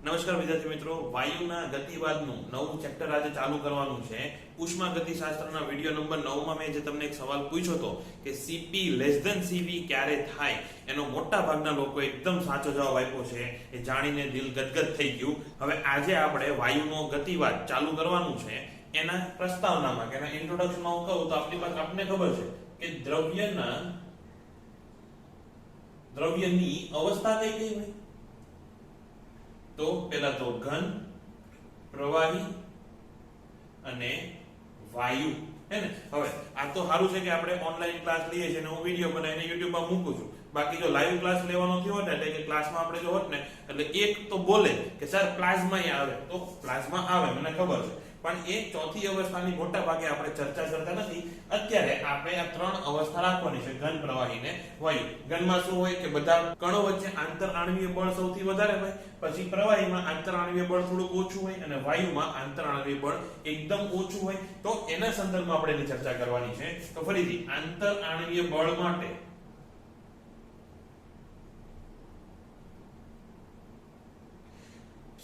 નમસ્કાર વિદ્યાર્થી મિત્રો, વાયુના ગતિવાદનું નવું ચેપ્ટર આજે ચાલુ કરવાનું છે. ઉષ્માગતિશાસ્ત્રના વિડિયો નંબર 9 માં મેં જે તમને એક સવાલ પૂછ્યો હતો કે Cp Cv ક્યારે થાય, એનો મોટા ભાગના લોકો એકદમ સાચો જવાબ આપ્યો છે. એ જાણીને દિલ ગદગદ થઈ ગયું. હવે આજે આપણે વાયુનો ગતિવાદ ચાલુ કરવાનું છે. એના પ્રસ્તાવનામાં કે એના ઇન્ટ્રોડક્શનમાં હું કહું તો આપને ખબર છે કે દ્રવ્યની અવસ્થા કઈ કઈ હોય. તો પેલા તો ઘન, પ્રવાહી અને વાયુ, હે ને. હવે આ તો સારું છે કે આપણે ઓનલાઈન ક્લાસ લઈએ છીએ અને હું વિડિયો બનાવીને YouTube માં મૂકું છું. બાકી જો લાઈવ ક્લાસ લેવાનો થયો હોત એટલે કે ક્લાસમાં આપણે જો હોત ને એટલે એક તો બોલે કે સર પ્લાઝ્મા આવે, તો પ્લાઝ્મા આવે મને ખબર છે, પણ એ ચોથી અવસ્થાની મોટા ભાગે આપણે ચર્ચા કરતા નથી. અત્યારે આપણે આ ત્રણ અવસ્થા રાખવાની છે, ઘન, પ્રવાહી ને વાયુ. ઘનમાં શું હોય કે બધા કણો વચ્ચે આંતર આણ્વીય બળ સૌથી વધારે હોય, પછી પ્રવાહીમાં આંતર આણ્વીય બળ થોડું ઓછું હોય અને વાયુમાં આંતર આણ્વીય બળ એકદમ ઓછું હોય. તો એના સંદર્ભમાં આપણે એની ચર્ચા કરવાની છે. તો ફરીથી આંતર આણ્વીય બળ માટે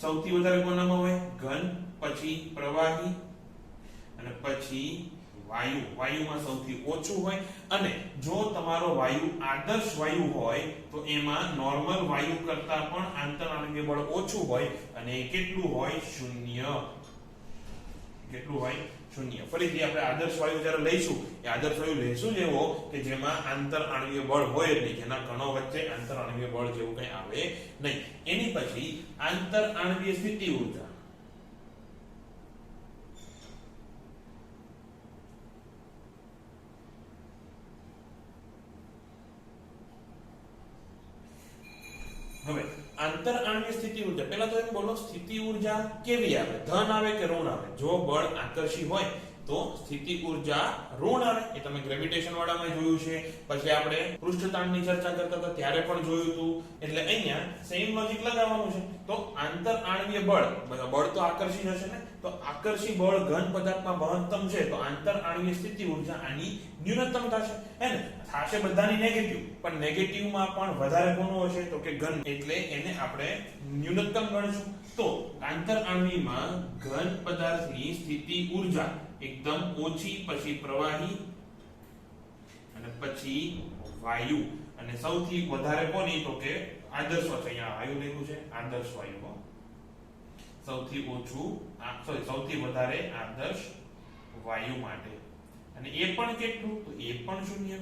સૌથી વધારે કોનામાં હોય? ઘન, પછી પ્રવાહી અને પછી વાયુ. વાયુમાં સૌથી ઓછું હોય. અને જો તમારો વાયુ આદર્શ વાયુ હોય તો એમાં નોર્મલ વાયુ કરતા પણ આંતરઆણ્વીય બળ ઓછું હોય અને એ કેટલું હોય? શૂન્ય. કેટલું હોય? શૂન્ય. ફરીથી આપણે આદર્શ વાયુ જ્યારે લઈશું એ આદર્શ વાયુ લઈશું એવો કે જેમાં આંતરઆણ્વીય બળ હોય જ નહીં, જેના કણો વચ્ચે આંતરઆણ્વીય બળ જેવું કંઈ આવે નહીં. એની પછી આંતરઆણ્વીય સ્થિતિ ઊર્જા. હવે આંતરઆણ્વીય સ્થિતિ ઊર્જા, પહેલા તો એમ બોલો સ્થિતિ ઊર્જા કેવી આવે? ધન આવે કે ઋણ આવે? જો બળ આકર્ષી હોય તો સ્થિતિ ઊર્જા ઋણ આવે. એ તમે ગ્રેવિટેશન વાળામાં જોયું છે, પછી આપણે પૃષ્ઠતાણની ચર્ચા કરતા હતા ત્યારે પણ જોયું હતું. એટલે અહીંયા સેમ લોજિક લગાવવાનું છે. તો આંતરઆણ્વીય બળ તો આકર્ષી હશે ને, તો આકર્ષી બળ ઘન પદાર્થમાં મહત્તમ છે તો આંતરઆણ્વીય સ્થિતિ ઊર્જા આની ન્યૂનતમ થશે, હે ને. થાશે બધાની નેગેટિવ, પણ નેગેટિવમાં પણ વધારે કોનો હશે? તો કે ઘન, એટલે એને આપણે ન્યૂનતમ ગણશું. તો આંતરઆણ્વીયમાં ઘન પદાર્થની સ્થિતિ ઊર્જા એકદમ ઓછી, પછી પ્રવાહી અને પછી વાયુ. અને સૌથી વધારે કોની? તો કે આદર્શ વાયુ. અહીંયા વાયુ લખ્યું છે, આદર્શ વાયુ. સૌથી ઓછું સૌથી વધારે આદર્શ વાયુ માટે. અને એ પણ કેટલું? તો એ પણ શૂન્ય.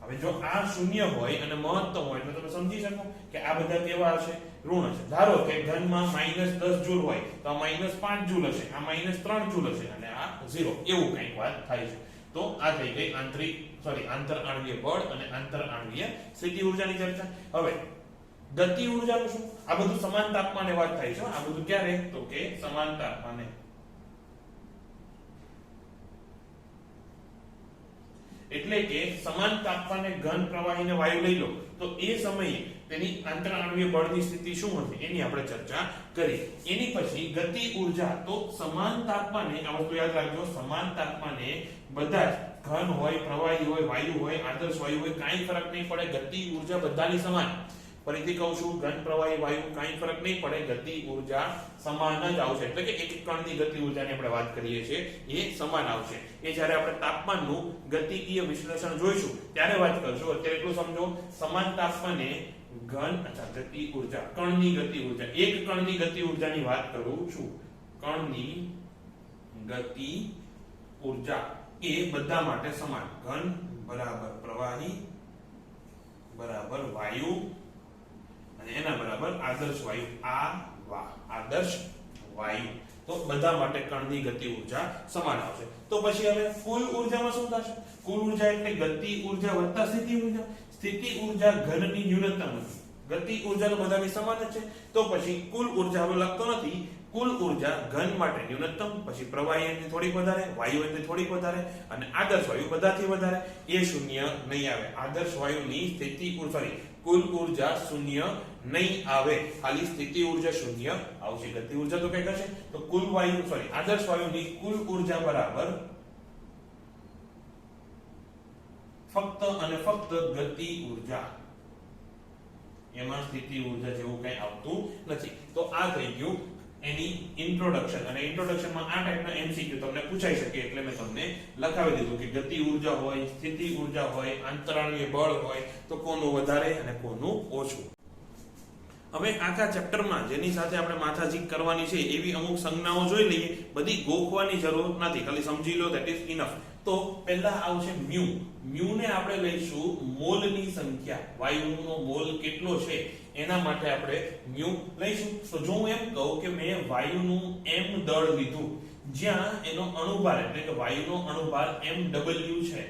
હવે જો આ શૂન્ય હોય અને મહત્તમ હોય તો તમે સમજી શકો કે આ બધા કેવા હશે? ઋણ હશે. ધારો કે ઘનમાં -10 જૂલ હોય તો આ -5 જૂલ હશે, આ -3 જૂલ હશે અને આ 0, એવું કંઈક વાત થાય છે. તો આ થઈ ગઈ આંતરઆણ્વીય બળ અને આંતરઆણ્વીય સ્થિતિ ઊર્જાની ચર્ચા. હવે ગતિ ઊર્જાનું શું? આ બધું સમાન તાપમાને વાત થાય છે. આ બધું ક્યારે? તો કે સમાન તાપમાને. એટલે કે સમાન તાપમાને ઘન, પ્રવાહી ને વાયુ લઈ લો તો એ સમયે તેની આંતરઆણ્વીય બળની સ્થિતિ શું હશે એની આપણે ચર્ચા કરી. એની પછી ગતિ ઊર્જા. તો સમાન તાપમાને, આ વસ્તુ યાદ રાખજો, સમાન તાપમાને બધા જ ઘન હોય, પ્રવાહી હોય, વાયુ હોય, આદર્શ વાયુ હોય, કાંઈ ફરક નહીં પડે. ગતિ ઊર્જા બધાની સમાન. ફરીથી કહું છું, ઘન, પ્રવાહી, વાયુ કાંઈ ફરક નહીં પડે, ગતિ ઊર્જા સમાન જ આવશે. એટલે કે એક કણની ગતિ ઊર્જાની આપણે વાત કરીએ છીએ એ સમાન આવશે. એ જ્યારે આપણે તાપમાનનું ગતિકીય વિશ્લેષણ જોઈશું ત્યારે વાત કરશું. અત્યારે એટલું સમજો, સમાન તાપમાને ઘન ગતિ ઊર્જા, કણની ગતિ ઊર્જા, એક કણની ગતિ ઊર્જાની વાત કરું છું. કણની ગતિ ઊર્જા એ બધા માટે સમાન. ઘન બરાબર પ્રવાહી બરાબર વાયુ અને એના બરાબર આદર્શ વાયુ. આદર્શ વાયુ. તો બધા માટે કણની ગતિ ઊર્જા સમાન આવશે. તો પછી હવે કુલ ઊર્જામાં શું થશે? કુલ ઊર્જા એટલે ગતિ ઊર્જા વત્તા સ્થિતિ ઊર્જા. સ્થિતિ ઊર્જા ઘનની ન્યૂનતમ હતી, ગતિ ઊર્જા તો બધાની સમાન જ છે. તો પછી કુલ ઊર્જા હવે લખતો નથી. કુલ ઊર્જા ઘન માટે ન્યૂનતમ, પછી પ્રવાહી એની થોડીક વધારે, વાયુ એની થોડીક વધારે અને આદર્શ વાયુ બધાથી વધારે. એ શૂન્ય નહીં આવે. આદર્શ વાયુની સ્થિતિ કુલ ઊર્જા શૂન્ય નહીં આવે, ખાલી સ્થિતિ ઊર્જા શૂન્ય આવશે. ગતિ ઊર્જા તો કઈ હશે? તો કુલ વાયુ આદર્શ વાયુની કુલ ઊર્જા બરાબર ફક્ત અને ફક્ત ગતિ ઊર્જા. એમાં સ્થિતિ ઊર્જા જેવું કંઈ આવતું નથી. તો આ થઈ ગયું એની ઇન્ટ્રોડક્શન. અને ઇન્ટ્રોડક્શનમાં આ ટાઈપના એમસીક્યુ તમને પૂછાઈ શકે એટલે મેં તમને લખાવી દીધું કે ગતિ ઊર્જા હોય, સ્થિતિ ઊર્જા હોય, આંતરાણવીય બળ હોય તો કોનું વધારે અને કોનું ઓછું. હવે આખા ચેપ્ટરમાં જેની સાથે આપણે માથાજીક કરવાની છે એવી અમુક સંજ્ઞાઓ જોઈ લઈએ. બધી ગોખવાની જરૂર નથી, ખાલી સમજી લો ધેટ ઇઝ ઇનફ. તો પહેલા આવશે મ્યુ. મ્યુ ને આપણે લઈશું મોલની સંખ્યા, વાયુનો મોલ કેટલો છે એના માટે આપણે મ્યુ લઈશું. તો જો હું એમ કહું કે મેં વાયુનું m દળ લીધું જ્યાં એનો અણુભાર એટલે કે વાયુનો અણુભાર mw છે,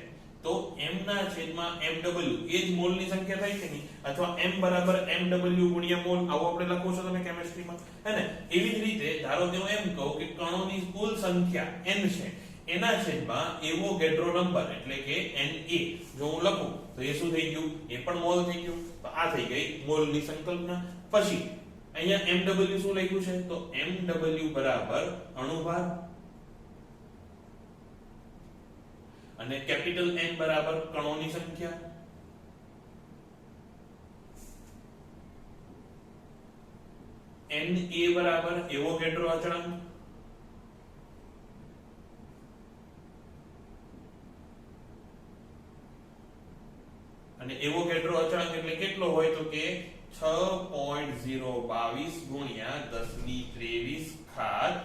તો m ના છેદમાં mw એ જ મોલની સંખ્યા થાય કે નહીં? અથવા m બરાબર mw ગુણ્યા મોલ, આવું આપણે લખો છો તમે કેમિસ્ટ્રીમાં, હે ને? એવી જ રીતે ધારો કે હું એમ કહું કે કણોની કુલ સંખ્યા n છે, એના છેદમાં એવોગેડ્રો નંબર એટલે કે Na જો હું લખું તો એ શું થઈ ગયું? એ પણ મોલ થઈ ગયું. તો આ થઈ ગઈ મોલની સંકલ્પના. પછી અહીંયા mw શું લખ્યું છે? તો mw બરાબર અણુભાર અને કેપિટલ N બરાબર કણોની સંખ્યા. Na બરાબર એવોગેડ્રો અચળાંક. અને એવોગેડ્રો અચળાંક એટલે કેટલો હોય? તો કે 6.022 ગુણ્યા 1023 ઘાત.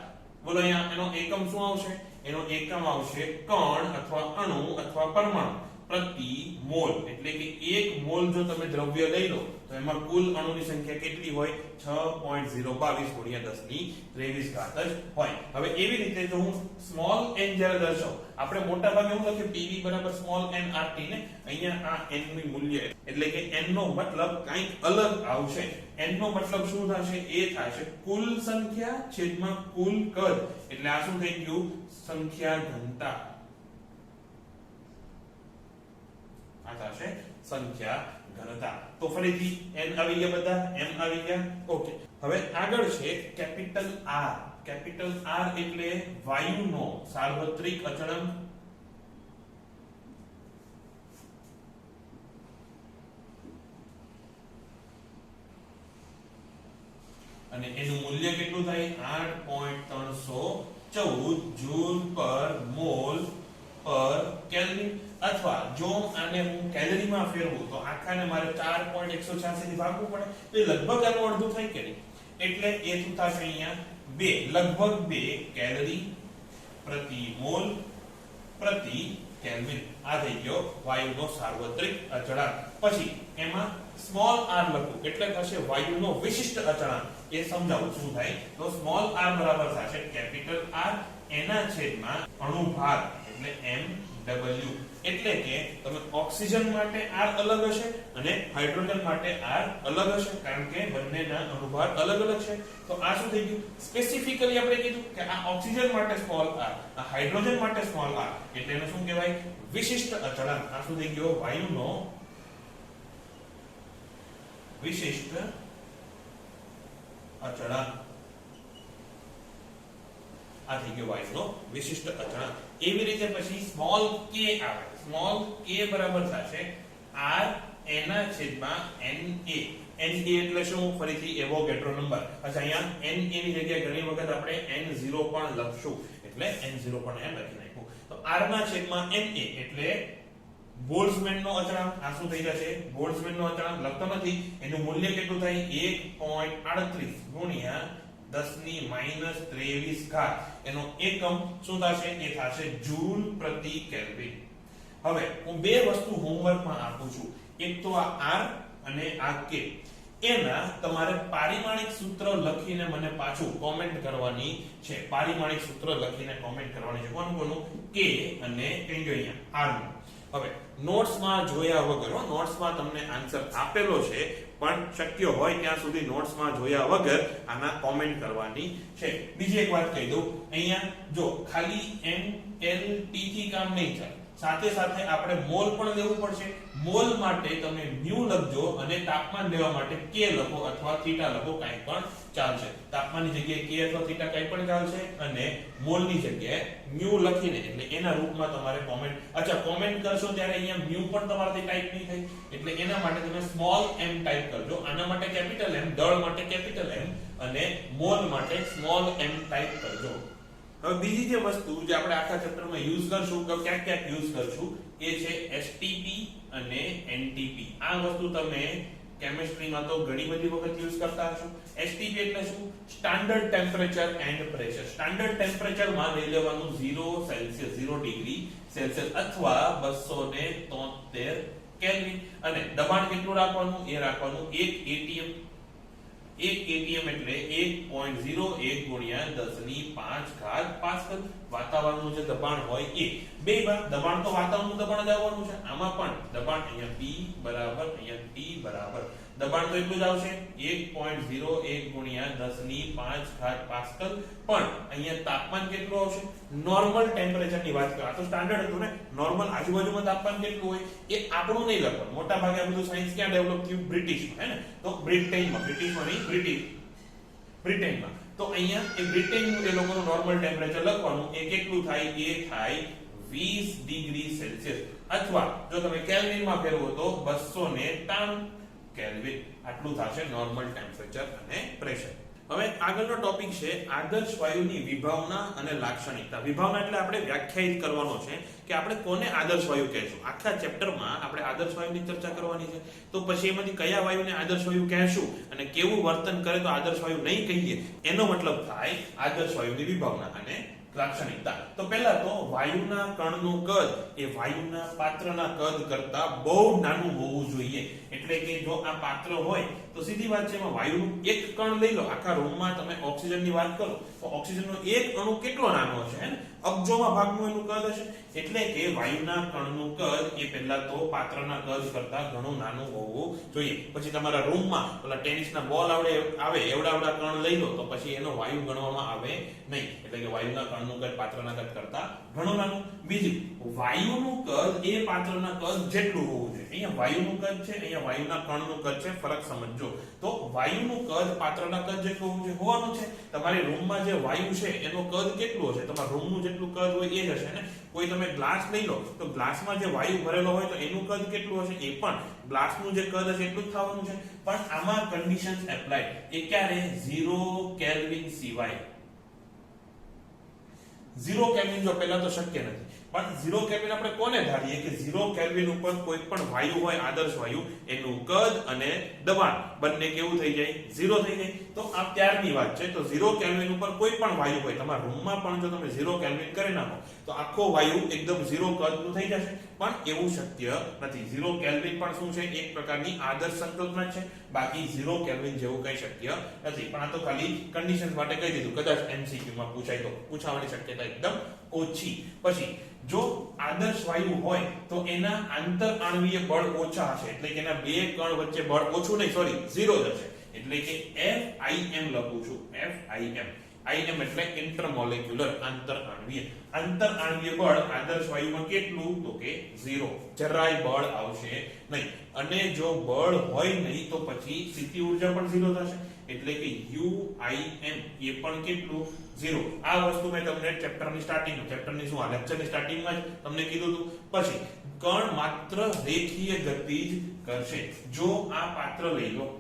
બોલો અહીંયા એનો એકમ શું આવશે? એનો એકમ આવશે કણ અથવા અણુ અથવા પરમાણુ પ્રતિ મોલ. એટલે કે 1 મોલ જો તમે દ્રવ્ય લઈ લો તો એમાં કુલ અણુની સંખ્યા કેટલી હોય? 6.022 ગુણ્યા 1023 ઘાત જ હોય. હવે એવી રીતે જો હું સ્મોલ n જ્યારે દર્શાવું, આપણે મોટા ભાગે શું લખીએ? PV બરાબર સ્મોલ n RT ને. અહીંયા આ n નું મૂલ્ય એટલે કે n નો મતલબ કંઈક અલગ આવશે. n નો મતલબ શું થશે? એ થશે કુલ સંખ્યા છેદમાં કુલ કદ. એટલે આ શું થઈ ગયું? સંખ્યા ઘનતા. આ થશે સંખ્યા ઘનતા. તો ફરીથી n આવી ગયા, બધા m આવી ગયા. ઓકે, હવે આગળ છે કેપિટલ R. કેપિટલ R એટલે વાયુનો સાર્વત્રિક અચળાંક. અને એનું મૂલ્ય કેટલું થાય? 8.314 જૂલ પર મોલ પર કેલ્વિન. અથવા જો આને હું કેલરીમાં ફેરવું તો આખાને મારે 4.186 થી ભાગવું પડે, તો એ લગભગ આનું અડધું થાય કે નહીં? એટલે એ શું થશે? અહીંયા 2 લગભગ 2 કેલરી પ્રતિ મોલ પ્રતિ કેલ્વિન. આ થઈ ગયો વાયુનો સાર્વત્રિક અચળાંક. પછી એમાં સ્મોલ r લખું એટલે થશે વાયુનો વિશિષ્ટ અચળાંક. એ સમજાવું શું થાય? તો સ્મોલ r બરાબર થશે કેપિટલ R એના છેદમાં અણુભાર એટલે mw. એટલે કે તમે ઓક્સિજન માટે R અલગ હશે અને હાઇડ્રોજન માટે R અલગ હશે, કારણ કે બંનેના અણુભાર અલગ અલગ છે. તો આ શું થઈ ગયું? સ્પેસિફિકલી આપણે કીધું કે આ ઓક્સિજન માટે સ્મોલ r, આ હાઇડ્રોજન માટે સ્મોલ r. એટલે એને શું કહેવાય? વિશિષ્ટ અચળાંક. આ શું થઈ ગયો? વાયુનો વિશિષ્ટ અચળાંક. આ થઈ ગયો વાયુનો વિશિષ્ટ અચળાંક. એવી રીતે પછી સ્મોલ k આવે. સ્મોલ k બરાબર થશે r એના છેદમાં Na. Na એટલે શું? ફરીથી એવોગેડ્રો નંબર. અચ્છા, અહીંયા Na ની જગ્યાએ ઘણી વખત આપણે n0 પણ લખશું, એટલે n0 પણ એમ લખી નાખ્યું. તો r ના છેદમાં Na એટલે બોલ્ટ્ઝમેનનો અચળાંક. આ શું થઈ જશે? બોલ્ટ્ઝમેનનો અચળાંક. લખતો નથી. એનું મૂલ્ય કેટલું થાય? 1.38 ગુણ્યા 10⁻23 ઘાત. એનો એકમ શું થશે? એ થશે જૂલ પ્રતિ કેલ્વિન. હવે હું બે વસ્તુ હોમવર્કમાં આપું છું. એક તો આ r અને આ k. એના તમારે પારિમાણિક સૂત્ર લખીને મને પાછું કોમેન્ટ કરવાની છે. પારિમાણિક સૂત્ર લખીને કોમેન્ટ કરવાની છે. કોનું? k અને અહીંયા r નું. હવે નોટ્સમાં જોયા વગર, નોટ્સમાં તમને આન્સર આપેલો છે પણ શક્ય હોય ત્યાં સુધી નોટ્સમાં જોયા વગર આના કોમેન્ટ કરવાની છે. બીજી એક વાત કહી દઉં, અહીંયા જો ખાલી m l t થી કામ નહીં ચાલે. સાથે સાથે આપણે મોલ પણ લેવું પડશે. મોલ માટે તમે મ્યુ લખજો અને તાપમાન લેવા માટે કે લખો અથવા થીટા લખો, કાંઈ પણ ચાલશે. તાપમાનની જગ્યાએ કે અથવા થીટા કાંઈ પણ ચાલશે અને મોલની જગ્યાએ મ્યુ લખીને એટલે એના રૂપમાં તમારે કોમેન્ટ કરશો ત્યારે અહીંયા મ્યુ પણ તમારાથી ટાઈપ નહીં થાય, એટલે એના માટે તમે સ્મોલ m ટાઈપ કરજો. આના માટે કેપિટલ M, દળ માટે કેપિટલ M અને મોલ માટે સ્મોલ m ટાઈપ કરજો. હવે બીજી જે વસ્તુ જે આપણે આખા ચેપ્ટરમાં યુઝ કરશું કે ક્યાંક ક્યાંક યુઝ કરશું એ છે STP અને NTP. આ વસ્તુ તમે કેમિસ્ટ્રીમાં તો ઘણી બધી વખત યુઝ કરતા હશો. STP એટલે શું? Standard temperature and pressure. Standard temperature માં લઈ લેવાનું 0 સેલ્સિયસ 0 ડિગ્રી સેલ્સિયસ અથવા 273 કેલ્વિન અને દબાણ કેટલું રાખવાનું? એ રાખવાનું 1 atm. 1 atm એટલે 1.01 ગુણ્યા 10⁵ પાસ્કલ. વાતાવરણનું જે દબાણ હોય એ બેમાં દબાણ તો વાતાવરણનું દબાણ જ આવવાનું છે. આમાં પણ દબાણ અહીંયા P બરાબર અહીંયા T બરાબર દબાણ તો એટલું જ આવશે 1.01 ગુણ્યા 10⁵ પાસ્કલ. પણ અહીંયા તાપમાન કેટલું આવશે? નોર્મલ ટેમ્પરેચરની વાત કરો. આ તો સ્ટાન્ડર્ડ હતું ને. નોર્મલ આજુબાજુમાં તાપમાન કેટલું હોય એ આપણું નહીં લખવાનું. મોટા ભાગે આ બધું સાયન્સ ક્યાં ડેવલપ થયું? બ્રિટિશમાં, હે ને? તો બ્રિટેનમાં, બ્રિટિશમાં નહીં, બ્રિટેનમાં. તો અહીંયા એ બ્રિટેનનું એ લોકોનું નોર્મલ ટેમ્પરેચર લખવાનું. એ કેટલું થાય? એ થાય 20 ડિગ્રી સેલ્સિયસ અથવા જો તમે કેલ્વિનમાં ફેરવો તો 293 કેલ્વિન. આટલું થશે નોર્મલ ટેમ્પરેચર અને પ્રેશર. હવે આગળનો ટોપિક છે આદર્શ વાયુની વિભાવના અને લાક્ષણિકતા. વિભાવના એટલે આપણે વ્યાખ્યાયિત કરવાનો છે કે આપણે કોને આદર્શ વાયુ કહેશું. આખા ચેપ્ટરમાં આપણે આદર્શ વાયુની ચર્ચા કરવાની છે. તો પછી એમાંથી કયા વાયુને આદર્શ વાયુ કહેશું અને કેવું વર્તન કરે તો આદર્શ વાયુ નહીં કહીએ, એનો મતલબ થાય આદર્શ વાયુની વિભાવના અને લાક્ષણિકતા. તો પહેલા તો વાયુના કણનું કદ એ વાયુના પાત્રના કદ કરતા બહુ નાનું હોવું જોઈએ. એટલે કે જો આ પાત્ર હોય તો સીધી વાત છે એમાં વાયુનું એક કણ લઈ લો. આખા રૂમમાં તમે ઓક્સિજનની વાત કરો તો ઓક્સિજનનો એક અણુ કેટલો નાનો હશે, હે ને? અબજોમાં ભાગનું એનું કદ હશે. એટલે કે વાયુના કણનું કદ એ પહેલા તો પાત્રના કદ કરતા ઘણું નાનું હોવું જોઈએ. પછી તમારા રૂમમાં ઓલા ટેનિસના બોલ આવે એવડા કણ લઈ લો તો પછી એનો વાયુ ગણવામાં આવે નહીં. એટલે કે વાયુના કણનું કદ પાત્રના કદ કરતા ઘણું નાનું. બીજું, વાયુનું કદ એ પાત્રના કદ જેટલું હોવું જોઈએ. અહીંયા વાયુનું કદ છે, અહીંયા વાયુના કણનું કદ છે. ફરક સમજજો. તો વાયુનું કદ પાત્રના કદ જેટલું હોવાનું છે. તમારી રૂમમાં જે વાયુ છે એનો કદ કેટલું હશે? તમારા રૂમનું જેટલું કદ હોય એ જ હશે ને. કોઈ તમે ગ્લાસ લઈ લો તો ગ્લાસમાં જે વાયુ ભરેલો હોય તો એનું કદ કેટલું હશે? એ પણ ગ્લાસનું જે કદ હશે એટલું જ થવાનું છે. પણ આમાં કન્ડિશન્સ એપ્લાય. એ ક્યારે? 0 કેલ્વિન સિવાય. 0 કેલ્વિન જો પહેલા તો શક્ય નથી. પણ 0 કેલ્વિન આપણે કોને ધારીએ કે 0 કેલ્વિન ઉપર કોઈ પણ વાયુ હોય આદર્શ વાયુ એનું કદ અને દબાણ બંને કેવું થઈ જાય? 0 થઈ જાય. તો આ ત્યારની વાત છે. તો 0 કેલ્વિન ઉપર કોઈ પણ વાયુ હોય તમારા રૂમમાં પણ જો તમે 0 કેલ્વિન કરી નાખો તો આખો વાયુ એકદમ 0 કદનું થઈ જશે. પણ એવું શક્ય નથી. 0 કેલ્વિન પણ શું છે? એક પ્રકારની આદર્શ સંકલ્પના છે. બાકી 0 કેલ્વિન જેવું કઈ શક્ય નથી. પણ આ તો ખાલી કન્ડિશન્સ માટે કહી દીધું. કદાચ MCQ માં પૂછાય તો પૂછવાની શક્યતા એકદમ ઓછી. પછી જો આદર્શ વાયુ હોય તો એના આંતર આણ્વીય બળ ઓછા હશે. એટલે કે એના બે કણ વચ્ચે બળ ઓછું નહીં, સોરી 0 જ હશે. એટલે કે FIM લખું છું. IM એટલે ઇન્ટરમોલેક્યુલર આંતર આણ્વીય. આંતર આણ્વીય બળ આદર્શ વાયુમાં કેટલું? તો કે 0. જરાય બળ આવશે નહીં. અને જો બળ હોય નહીં તો પછી સ્થિતિ ઊર્જા પણ 0 થશે. એટલે કે UIM એ પણ કેટલું? 0. આ વસ્તુ મેં તમને ચેપ્ટરની સ્ટાર્ટિંગમાં જ તમને કીધું હતું. પછી કણ માત્ર રેખીય ગતિ જ કરશે. જો આ પાત્ર લઈ લો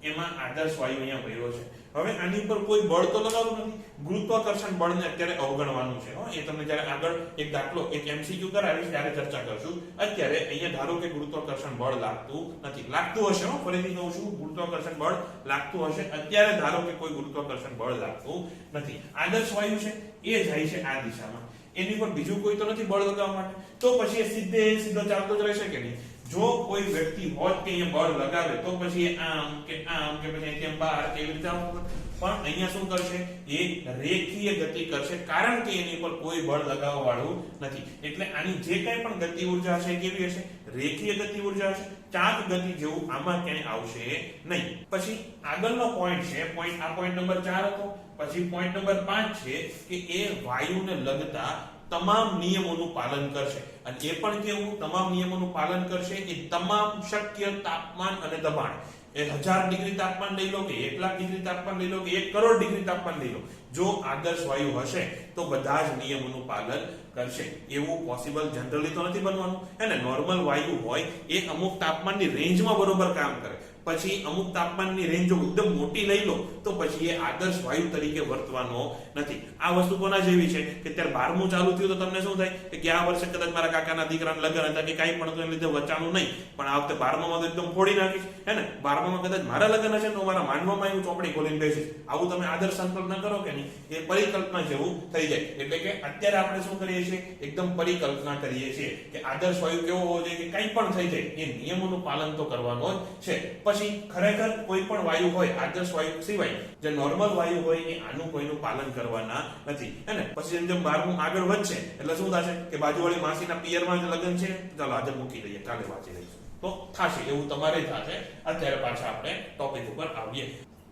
એમાં આદર્શ વાયુ અહીંયા ભર્યો છે. હવે આની ઉપર કોઈ બળ તો લગાવવું નથી. ગુરુત્વાકર્ષણ બળને અત્યારે અવગણવાનું છે. એ તમને જ્યારે આગળ એક દાખલો એક MCQ કરાવીશ ત્યારે ચર્ચા કરશું. અત્યારે અહીંયા ધારો કે ગુરુત્વાકર્ષણ બળ લાગતું નથી. લાગતું હશે, ફરીથી કહું છું, ગુરુત્વાકર્ષણ બળ લાગતું હશે. અત્યારે ધારો કે કોઈ ગુરુત્વાકર્ષણ બળ લાગતું નથી. આદર્શ વાયુ છે એ જાય છે આ દિશામાં. એની પર બીજું કોઈ તો નથી બળ લગાવવા માટે. તો પછી એ સીધો ચાલતો જ રહેશે કે નહીં? જો કોઈ વ્યક્તિ હોત કે અહીંયા બળ લગાવે તો પછી આમ કે પછી અહીંથી બહાર કેવી રીતે આવતું? પણ અહીંયા શું કરશે? એ રેખીય ગતિ કરશે. કારણ કે એની પર કોઈ બળ લગાવવા વાળું નથી. એટલે આની જે કંઈ પણ ગતિ ઊર્જા હશે કેવી હશે? રેખીય ગતિ ઊર્જા હશે. ચાક ગતિ જેવું આમાં ક્યાંય આવશે નહીં. પછી આગળનો પોઈન્ટ છે, આ પોઈન્ટ નંબર 4 હતો. પછી પોઈન્ટ નંબર 5 છે કે એ વાયુને લગતા તમામ નિયમોનું પાલન કરશે. અને એ પણ કેવું તમામ નિયમોનું પાલન કરશે એ તમામ શક્ય તાપમાન અને દબાણ, એ 1000 ડિગ્રી તાપમાન લઈ લો કે 1 લાખ ડિગ્રી તાપમાન લઈ લો કે 1 કરોડ ડિગ્રી તાપમાન લઈ લો, જો આદર્શ વાયુ હશે તો બધા જ નિયમોનું પાલન કરશે. એવું પોસિબલ જનરલી તો નથી બનવાનું હે ને. નોર્મલ વાયુ હોય એ અમુક તાપમાનની રેન્જમાં બરોબર કામ કરે, પછી અમુક તાપમાનની રેન્જ જો એકદમ મોટી લઈ લો તો પછી એ આદર્શ વાયુ તરીકે વર્તવાનો નથી. આ વસ્તુ કોના જેવી છે કે ત્યારે 12મું ચાલુ થયું તો તમને શું થાય કે આ વર્ષે કદાચ મારા કાકાના દીકરાના લગ્ન હતા કે કાંઈ પણ તો એને લીધે વચાણું નહીં, પણ આ વખતે 12મામાં તો એકદમ ફોડી નાખીશ હે ને. 12મામાં કદાચ મારા લગ્ન હશે તો મારા માંડવામાં હું ચોપડી ખોલીને બેસીશ. આવું તમે આદર્શ સંકલ્પ ન કરો કે નહીં, એ પરિકલ્પના જેવું થઈ જાય. એટલે કે અત્યારે આપણે શું કરીએ છીએ, એકદમ પરિકલ્પના કરીએ છીએ કે આદર્શ વાયુ કેવો હોવો જોઈએ કે કંઈ પણ થઈ જાય એ નિયમોનું પાલન તો કરવાનું જ છે. પછી ખરેખર કોઈ પણ વાયુ હોય આદર્શ વાયુ સિવાય જે નોર્મલ વાયુ હોય એ આનું કોઈનું પાલન કરવાના નથી હે ને. પછી જેમ જેમ 12મું આગળ વધશે એટલે શું થશે કે બાજુવાળી માસીના પિયરમાં જ લગ્ન છે, ચાલો આજે મૂકી દઈએ, કાલે વાંચી લઈશું, તો થશે એવું તમારે થશે. અત્યારે પાછા આપણે ટોપિક ઉપર આવીએ.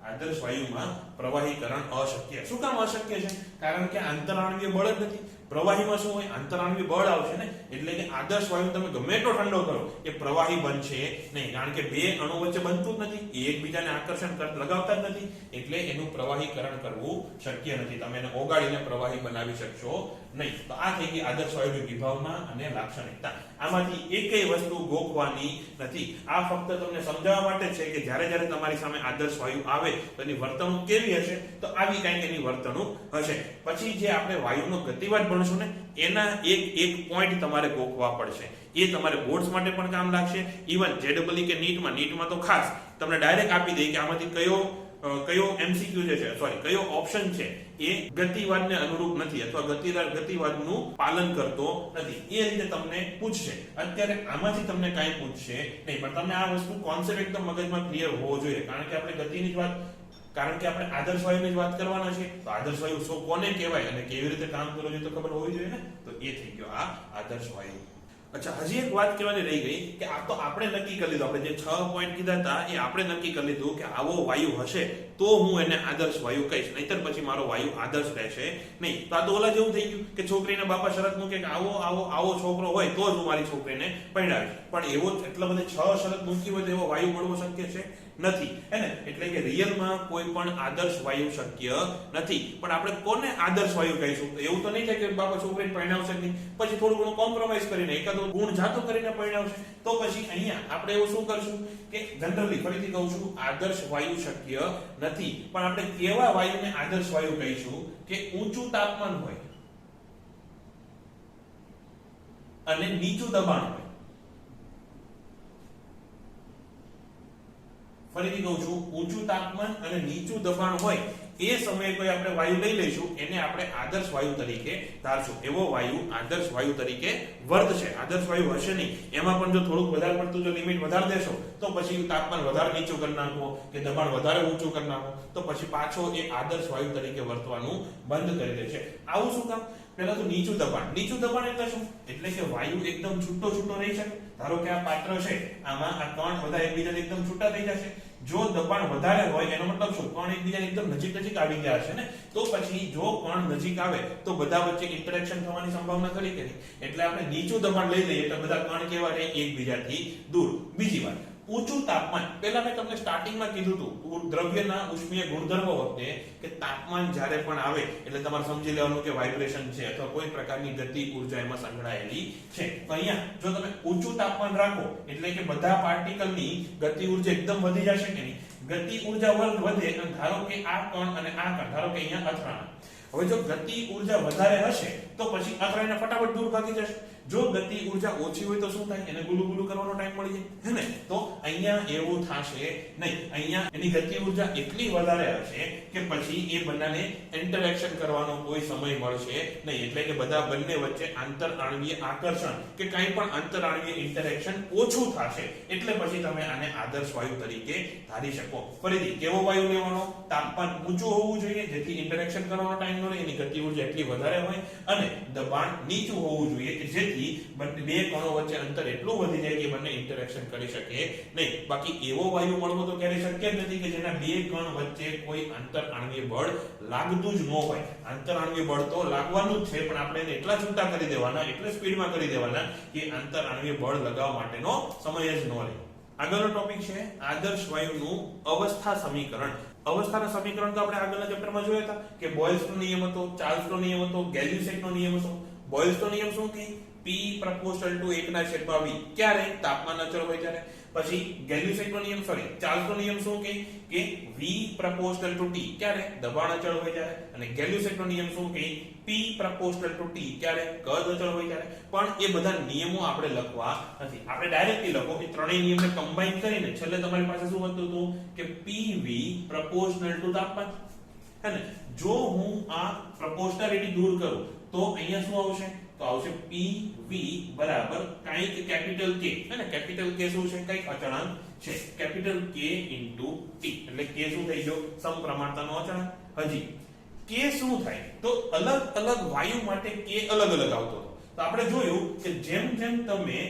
આદર્શ વાયુમાં પ્રવાહીકરણ અશક્ય. શું કામ અશક્ય છે? કારણ કે આંતરાણવીય બળ જ નથી. પ્રવાહીમાં શું હોય, આંતરાણવીય બળ આવશે ને, એટલે કે આદર્શ વાયુ તમે ગમે એટલો ઠંડો કરો એ પ્રવાહી બનશે નહીં, કારણ કે બે અણુ વચ્ચે બનતું જ નથી, એ એકબીજાને આકર્ષણ લગાવતા જ નથી, એટલે એનું પ્રવાહીકરણ કરવું શક્ય નથી. તમે એને ઓગાળીને પ્રવાહી બનાવી શકશો નહીં. તો આ થઈ ગઈ આદર્શ વાયુની વિભાવના અને લાક્ષણિકતા. આમાંથી એકેય વસ્તુ ગોખવાની નથી. આ ફક્ત તમને સમજાવવા માટે છે કે જ્યારે જ્યારે તમારી સામે આદર્શ વાયુ આવે તો એની વર્તણૂક કેવી હશે, તો આવી કંઈક એની વર્તણૂક હશે. પછી જે આપણે વાયુનો ગતિવાદ ભણશું ને એના એક પોઈન્ટ તમારે ગોખવા પડશે. એ તમારે બોર્ડ્સ માટે પણ કામ લાગશે, ઇવન જેડબલઈ કે નીટમાં તો ખાસ તમને ડાયરેક્ટ આપી દે કે આમાંથી કયો એમસીક્યુ જે છે, સોરી કયો ઓપ્શન છે એ ગતિવાદને અનુરૂપ નથી અથવા ગતિવાદનું પાલન કરતો નથી, એ રીતે તમને પૂછશે. અત્યારે આમાંથી તમને કાંઈ પૂછશે નહીં, પણ તમને આ વસ્તુ કોન્સેપ્ટ એકદમ મગજમાં ક્લિયર હોવો જોઈએ. કારણ કે આપણે ગતિની જ વાત, કારણ કે આપણે આદર્શ વાયુની જ વાત કરવાના છે, તો આદર્શ વાયુ શું કોને કહેવાય અને કેવી રીતે કામ કરવું જોઈએ તો ખબર હોવી જોઈએ ને. તો એ થઈ ગયો આ આદર્શ વાયુ. અચ્છા, હજી એક વાત કહેવાની રહી ગઈ કે આ તો આપણે નક્કી કરી લીધું, આપણે જે 6 પોઈન્ટ કીધા હતા એ આપણે નક્કી કરી લીધું કે આવો વાયુ હશે તો હું એને આદર્શ વાયુ કહીશ, નહીતર પછી મારો વાયુ આદર્શ રહેશે નહીં. તો આ તો ઓલા જેવું થઈ ગયું કે છોકરીના બાપા શરત મૂકે કે આવો છોકરો હોય તો જ હું મારી છોકરીને પરણાવીશ, પણ એવો એટલા બધા 6 શરત મૂકી હોય તો એવો વાયુ મળવો શક્ય છે નથી હે ને. એટલે કે રિયલમાં કોઈ પણ આદર્શ વાયુ શક્ય નથી. પણ આપણે કોને આદર્શ વાયુ કહીશું? તો એવું તો નહીં થાય કે બાપા છોકરીને પરણાવશે નહીં, પછી થોડું ઘણું કોમ્પ્રોમાઇઝ કરીને એકાદો ગુણ જાતો કરીને પરણાવશે, તો પછી અહીંયા આપણે એવું શું કરશું કે જનરલી ફરીથી કહું છું આદર્શ વાયુ શક્ય નથી. પણ આપણે કેવા વાયુને આદર્શ વાયુ કહીશું કે ઊંચું તાપમાન હોય અને નીચું દબાણ હોય. ફરીથી કહું છું, ઊંચું તાપમાન અને નીચું દબાણ હોય એ સમયે કોઈ આપણે વાયુ લઈ લઈશું, એને આપણે આદર્શ વાયુ તરીકે ધારશું. એવો વાયુ આદર્શ વાયુ તરીકે વર્તશે. આદર્શ વાયુ હશે નહીં. એમાં પણ જો થોડુંક વધારે પડતું જો લિમિટ વધારે દેશો તો પછી તાપમાન વધારે નીચું કરી નાખો કે દબાણ વધારે ઊંચું કરી નાખો તો પછી પાછો એ આદર્શ વાયુ તરીકે વર્તવાનું બંધ કરી દેશે. આવું શું કામ? પહેલા તો નીચું દબાણ એટલે શું? એટલે કે વાયુ એકદમ છૂટો રહી શકે. ધારો કે આ પાત્ર છે, આમાં આ કણ બધા એકબીજાથી એકદમ છૂટા થઈ જશે. જો દબાણ વધારે હોય એનો મતલબ શું? કણ એકબીજાને એકદમ નજીક આવી ગયા છે ને, તો પછી જો કણ નજીક આવે તો બધા વચ્ચે ઇન્ટરેક્શન થવાની સંભાવના ખરી કે નહીં. એટલે આપણે નીચું દબાણ લઈ લઈએ તો બધા કણ કેવા રહે? એકબીજાથી દૂર. બીજી વાત, ઊંચું તાપમાન. પહેલા મેં તમને સ્ટાર્ટિંગમાં કીધું હતું દ્રવ્યના ઉષ્મીય ગુણધર્મો વખતે કે તાપમાન જ્યારે પણ આવે એટલે તમારે સમજી લેવાનું કે વાઇબ્રેશન છે અથવા કોઈ પ્રકારની ગતિ ઉર્જા એમાં સંકળાયેલી છે. તો અહીંયા જો તમે ઊંચું તાપમાન રાખો એટલે કે બધા પાર્ટિકલની ગતિ ઉર્જા એકદમ વધી જશે કે નહીં. ગતિ ઉર્જા વધે અને ધારો કે આ કણ અને આ કણ, ધારો કે અહીંયા અથડાણા. હવે જો ગતિ ઉર્જા વધારે હશે તો પછી અથડાઈને ફટાફટ દૂર ભાગી જશે. જો ગતિ ઉર્જા ઓછી હોય તો શું થાય? એને ગુલુગુલુ કરવાનો ટાઈમ મળી જાય હે ને. તો અહીંયા એવું થશે નહીં. અહીંયા એની ગતિ ઉર્જા એટલી વધારે હશે કે પછી એ બંનેને ઇન્ટરેક્શન કરવાનો કોઈ સમય મળશે નહીં. એટલે કે બધા બંને વચ્ચે આંતરઆણવીય આકર્ષણ કે કંઈ પણ આંતરઆણવીય ઇન્ટરેક્શન ઓછું થશે. એટલે પછી તમે આને આદર્શ વાયુ તરીકે ધારી શકો. શકો. ફરીથી કેવો વાયુ લેવાનો? તાપમાન ઊંચું હોવું જોઈએ જેથી ઇન્ટરેક્શન કરવાનો ટાઈમ ન લે, એની ગતિ ઉર્જા એટલી વધારે હોય, અને દબાણ નીચું હોવું જોઈએ કે જેથી બંને બે કણો વચ્ચે અંતર એટલું વધી જાય કે બંને ઇન્ટરેક્શન કરી શકે નહીં. બાકી એવો વાયુ મળવો તો ક્યારે શક્ય જ નથી કે જેના બે કણ વચ્ચે કોઈ આંતરઆણ્વીય બળ લાગતું જ ન હોય. આંતરઆણ્વીય બળ તો લાગવાનું જ છે, પણ આપણે એને એટલા છૂટા કરી દેવાના, એટલે સ્પીડમાં કરી દેવાના કે આંતરઆણ્વીય બળ લગાવવા માટેનો સમય જ ન લે. આગળનો ટોપિક છે આદર્શ વાયુનું અવસ્થા સમીકરણ. અવસ્થાના સમીકરણ તો આપણે આગળના ચેપ્ટરમાં જોયા હતા કે બોયલ્સનો નિયમ હતો, ચાર્લ્સનો નિયમ હતો, ગેલ્યુસેકનો નિયમ હતો. બોયલ્સનો નિયમ શું કહે? P proportional to 1/v. ક્યારે? તાપમાન અચળ હોય ત્યારે. પછી ગેલ્યુસેકનો નિયમ, ચાર્લ્સનો નિયમ શું કહે કે V proportional to T. ક્યારે? દબાણ અચળ હોય ત્યારે. અને ગેલ્યુસેકનો નિયમ શું કહે? P proportional to T. ક્યારે? કદ અચળ હોય ત્યારે. પણ એ બધા નિયમો આપણે લખવા નથી, આપણે ડાયરેક્ટલી લખો કે ત્રણેય નિયમને કમ્બાઈન કરીને છેલ્લે તમારી પાસે શું બનતું હતું કે PV proportional to તાપમાન. હે ને? જો હું આ પ્રોપોર્શનાલિટી દૂર કરું તો અહીંયા શું આવશે? તો આવશે PV બરાબર કંઈક કેપિટલ K. હે ને? કેપિટલ K શું છે? કંઈક અચળાંક છે. Capital K into T. એટલે K શું થઈ ગયો? સમપ્રમાણતાનો અચળાંક. હજી K શું થાય? તો અલગ અલગ વાયુ માટે K અલગ અલગ આવતો હતો. તો આપણે જોયું કે જેમ જેમ તમે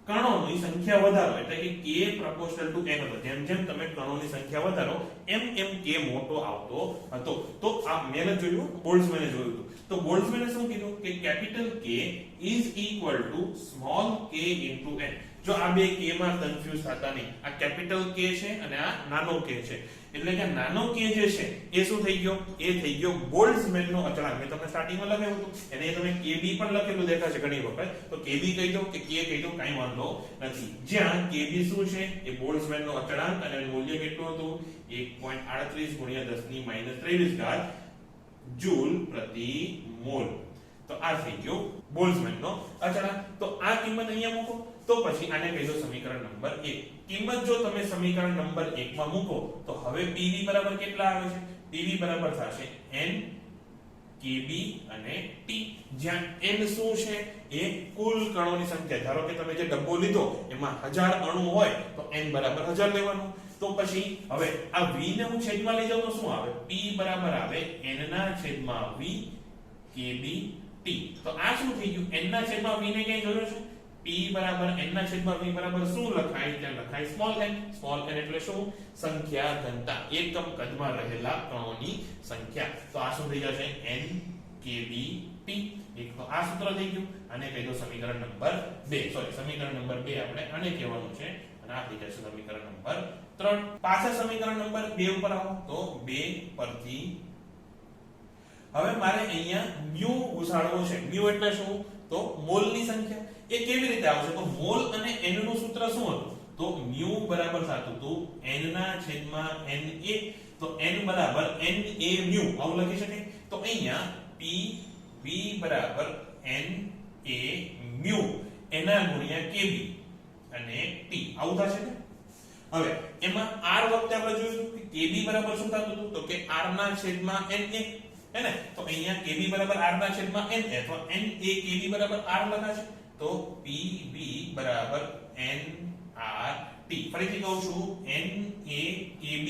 કણોની સંખ્યા વધારો એટલે કે K proportional to n હતો, જેમ જેમ તમે કણોની સંખ્યા વધારો એમ એમ K મોટો આવતો હતો. તો આ મેં જોયું, બોલ્ટ્ઝમેને જોયું હતું. તો બોલ્ટ્ઝમેને શું કીધું કે capital K is equal to small k into n. જો આ બે K માં કન્ફ્યુઝ થતા નહીં. આ કેપિટલ K છે અને આ નાનો K છે. એટલે કે નાનો K જે છે એ શું થઈ ગયો? એ થઈ ગયો બોલ્ટ્ઝમેનનો અચળાંક. મેં તમને સ્ટાર્ટિંગમાં લખાવ્યું હતું, એને તમે KB પણ લખેલું દેખાશે ઘણી વખત. તો KB કહી દો કે K કહી દો, કાઈ વાંધો નથી. જ્યાં KB શું છે? એ બોલ્ટ્ઝમેનનો અચળાંક અને એનું મૂલ્ય કેટલું હતું? 1.38 × 10⁻23 ઘાત જૂલ પ્રતિ મોલ. તો આ થઈ ગયો બોલ્ટ્ઝમેનનો અચળાંક. તો આ કિંમત અહીંયા મૂકો. તો પછી આને કહી દો સમીકરણ નંબર 1. કિંમત જો તમે સમીકરણ નંબર 1 માં મૂકો તો હવે PV બરાબર કેટલા આવે છે? PV બરાબર થશે N KB અને T. જ્યાં N શું છે? એ કુલ કણોની સંખ્યા. ધારો કે તમે જે ડબ્બો લીધો એમાં 1000 અણુ હોય તો N બરાબર 1000 લેવાનું. તો પછી હવે આ V ને હું છેદમાં લઈ જાઉં તો શું આવે? P બરાબર આવે N ના છેદમાં V KB T. તો આ શું થઈ ગયું? N ના છેદમાં V ને ક્યાં જોયો છે? P બરાબર N ના છેદમાં V બરાબર શું લખાય? ત્યાં લખાય સ્મોલ n. સ્મોલ n એટલે શું? સંખ્યા ઘનતા, એકમ કદમાં રહેલા કણોની સંખ્યા. તો આ શું થઈ જશે? N KB T. એક તો આ સૂત્ર થઈ ગયું. આને કહી દો સમીકરણ નંબર 2. સમીકરણ નંબર 2 આપણે આને કહેવાનું છે. અને આ થઈ જશે સમીકરણ નંબર 3. પાછા સમીકરણ નંબર 2 ઉપર આવો તો 2 પરથી હવે મારે અહીંયા મ્યુ ઘુસાડવો છે. મ્યુ એટલે શું? તો મોલની સંખ્યા. એ કેવી રીતે આવશે? તો મોલ અને n નું સૂત્ર શું હતું? તો મ્યુ બરાબર થતું હતું n ના છેદમાં na. તો n બરાબર na મ્યુ આવું લખી શકાય. તો અહીંયા PV બરાબર na મ્યુ એના ગુણ્યા kb અને t આવું થશે ને. હવે એમાં r વખતે આપણે જોયું કે kb બરાબર શું થતું હતું? તો કે r ના છેદમાં na. હે ને? તો અહીંયા kb બરાબર r ના છેદમાં na. તો na kb બરાબર r લખાશે. તો PV બરાબર nRT. ફરીથી કહું છું, na kb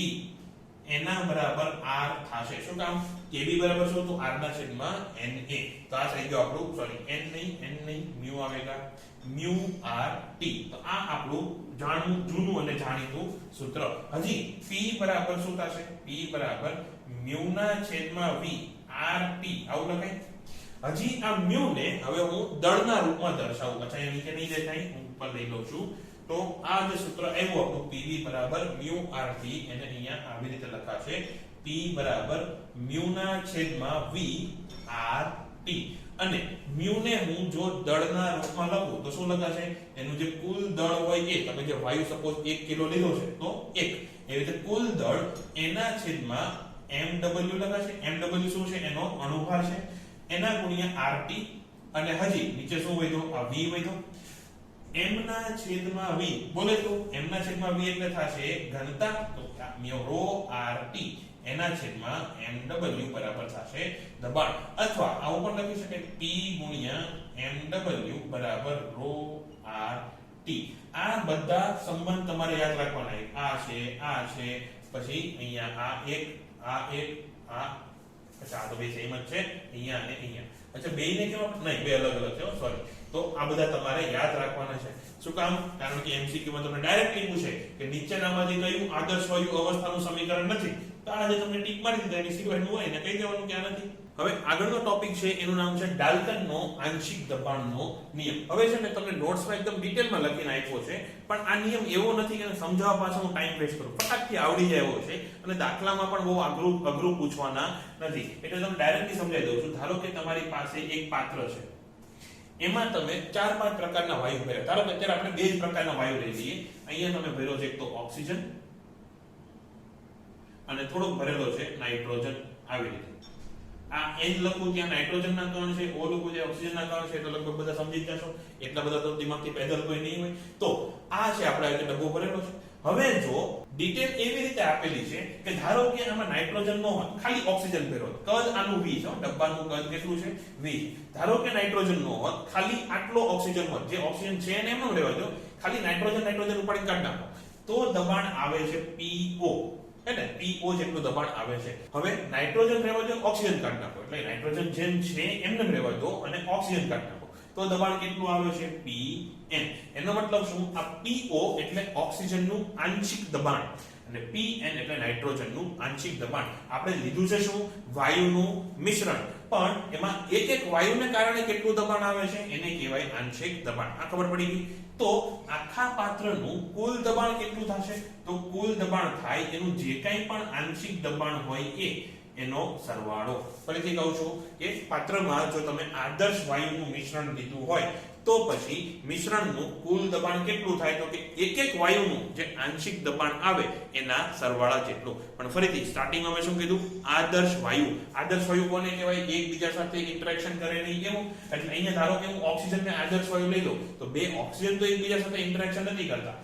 એના બરાબર r થશે. શું કામ? kb બરાબર શું? તો r ના છેદમાં na. તો આ થઈ ગયો આપણું n નહીં મ્યુ આવેગા મ્યુ rt. તો આ આપણું જૂનું અને જાણીતું સૂત્ર. હજી p બરાબર શું થશે? p બરાબર મ્યુ ના છેદમાં v rt આવું લખાય. હજી આ મ્યુ ને હવે હું દળના રૂપમાં દર્શાવું. અચ્છા એ નીચે નહીં દેખાય, હું ઉપર લઈ લઉં છું. તો આ જે સૂત્ર આવ્યું આપણું PV બરાબર મ્યુ rt, એને અહીંયા આવી રીતે લખાશે p બરાબર મ્યુ ના છેદમાં v rt. અને મ્યુ ને હું જો દળના રૂપમાં લખું તો શું લખાશે? એનું જે કુલ દળ હોય એ, તમે જે વાયુ સપોઝ 1 કિલો લીધો છે તો 1, એવી રીતે કુલ દળ એના છેદમાં mw લખાશે. mw શું છે? એનો અણુભાર છે. એના ગુણ્યા rt. અને હજી નીચે શું વધ્યો? આ v વધ્યો. m ના છેદમાં v બોલે તો m ના છેદમાં v એટલે થશે ઘનતા. તો ρ rt એના છેદમાં mw બરાબર થશે દબાણ. અથવા આવું પણ લખી શકાય p ગુણ્યા mw બરાબર ρ rt. આ બધા સંબંધ તમારે યાદ રાખવાના. આ છે પછી અહીંયા આ અચ્છા આ તો બે સેમ જ છે અહીંયા અને અહીંયા. અચ્છા બેયને કેવા નહીં, બે અલગ અલગ છે, સોરી. તો આ બધા તમારે યાદ રાખવાના છે. શું કામ? કારણ કે MCQ માં તમને ડાયરેક્ટલી પૂછે કે નીચેનામાંથી કયું આદર્શ વાયુ અવસ્થાનું સમીકરણ નથી. તો આજે તમને ટીક મારી દીધા, એની સિવાયનું હોય ને કહી દેવાનું કે આ નથી. હવે આગળનો ટોપિક છે એનું નામ છે ડાલ્ટનનો આંશિક દબાણનો નિયમ. હવે છે ને તમને નોટ્સમાં એકદમ ડિટેલમાં લખીને આપ્યો છે, પણ આ નિયમ એવો નથી કે સમજાવવા પાછળ હું ટાઈમ વેસ્ટ કરું. ફટાકથી આવડી જાય એવો છે અને દાખલામાં પણ બહુ અઘરું પૂછવાના નથી. એટલે તમને ડાયરેક્ટલી સમજાવી દઉં છું. ધારો કે તમારી પાસે એક પાત્ર છે, એમાં તમે 4-5 પ્રકારના વાયુ ભર્યા. ધારો કે અત્યારે આપણે 2 જ પ્રકારના વાયુ લઈ લઈએ. અહીંયા તમે ભર્યો છે એક તો ઓક્સિજન અને થોડોક ભરેલો છે નાઇટ્રોજન. આવી રીતે આ N લખું ત્યાં નાઇટ્રોજન ના કણ છે, O લખું ત્યાં ઓક્સિજન ના કણ છે. તો લગભગ બધા સમજી જ જશો. એટલા બધા તો દિમાગથી પેદલ કોઈ નહીં હોય. તો આ છે આપણે આ ડબ્બો ભરેલો છે. હવે જો ડિટેલ એવી રીતે આપેલી છે કે ધારો કે આમાં નાઇટ્રોજન નો હોય, ખાલી ઓક્સિજન ભર્યો, કદ આનું V છે, ડબ્બાનું કદ કેટલું છે V. ધારો કે નાઇટ્રોજન નો હોય, ખાલી આટલો ઓક્સિજન હોય, જે ઓક્સિજન છે એને એમ ન રહેવા દો, ખાલી નાઇટ્રોજન ઉપાડી કાઢી નાખો, તો દબાણ આવે છે PO. એટલે PO જેટલું દબાણ આવે છે. હવે નાઇટ્રોજન રહેવા દો, ઓક્સિજન કાઢી નાખો, એટલે નાઇટ્રોજન જેમ છે એમને રહેવા દો અને ઓક્સિજન કાઢી નાખો, તો દબાણ કેટલું આવે છે Pn. એનો મતલબ શું? આ PO એટલે ઓક્સિજનનું આંશિક દબાણ અને Pn એટલે નાઇટ્રોજનનું આંશિક દબાણ. આપણે લીધું છે શું? વાયુનું મિશ્રણ. પણ એમાં એક એક વાયુને કારણે કેટલું દબાણ આવે છે એને કહેવાય આંશિક દબાણ. આ ખબર પડી ગઈ? તો આખા પાત્રનું કુલ દબાણ કેટલું થશે? તો કુલ દબાણ થાય એનું જે કંઈ પણ આંશિક દબાણ હોય એનો સરવાળો. ફરીથી કહું છું કે પાત્રમાં જો તમે આદર્શ વાયુનું મિશ્રણ લીધું હોય તો પછી મિશ્રણનું કુલ દબાણ કેટલું થાય? તો કે એક એક વાયુનું જે આંશિક દબાણ આવે એના સરવાળા જેટલું. પણ ફરીથી સ્ટાર્ટિંગમાં મેં શું કીધું? આદર્શ વાયુ. આદર્શ વાયુ કોને કહેવાય? એકબીજા સાથે ઇન્ટરેક્શન કરે નહીં એવું. એટલે અહીંયા ધારો કે હું ઓક્સિજનને આદર્શ વાયુ લઈ લઉં તો બે ઓક્સિજન તો એકબીજા સાથે ઇન્ટરેક્શન નથી કરતા.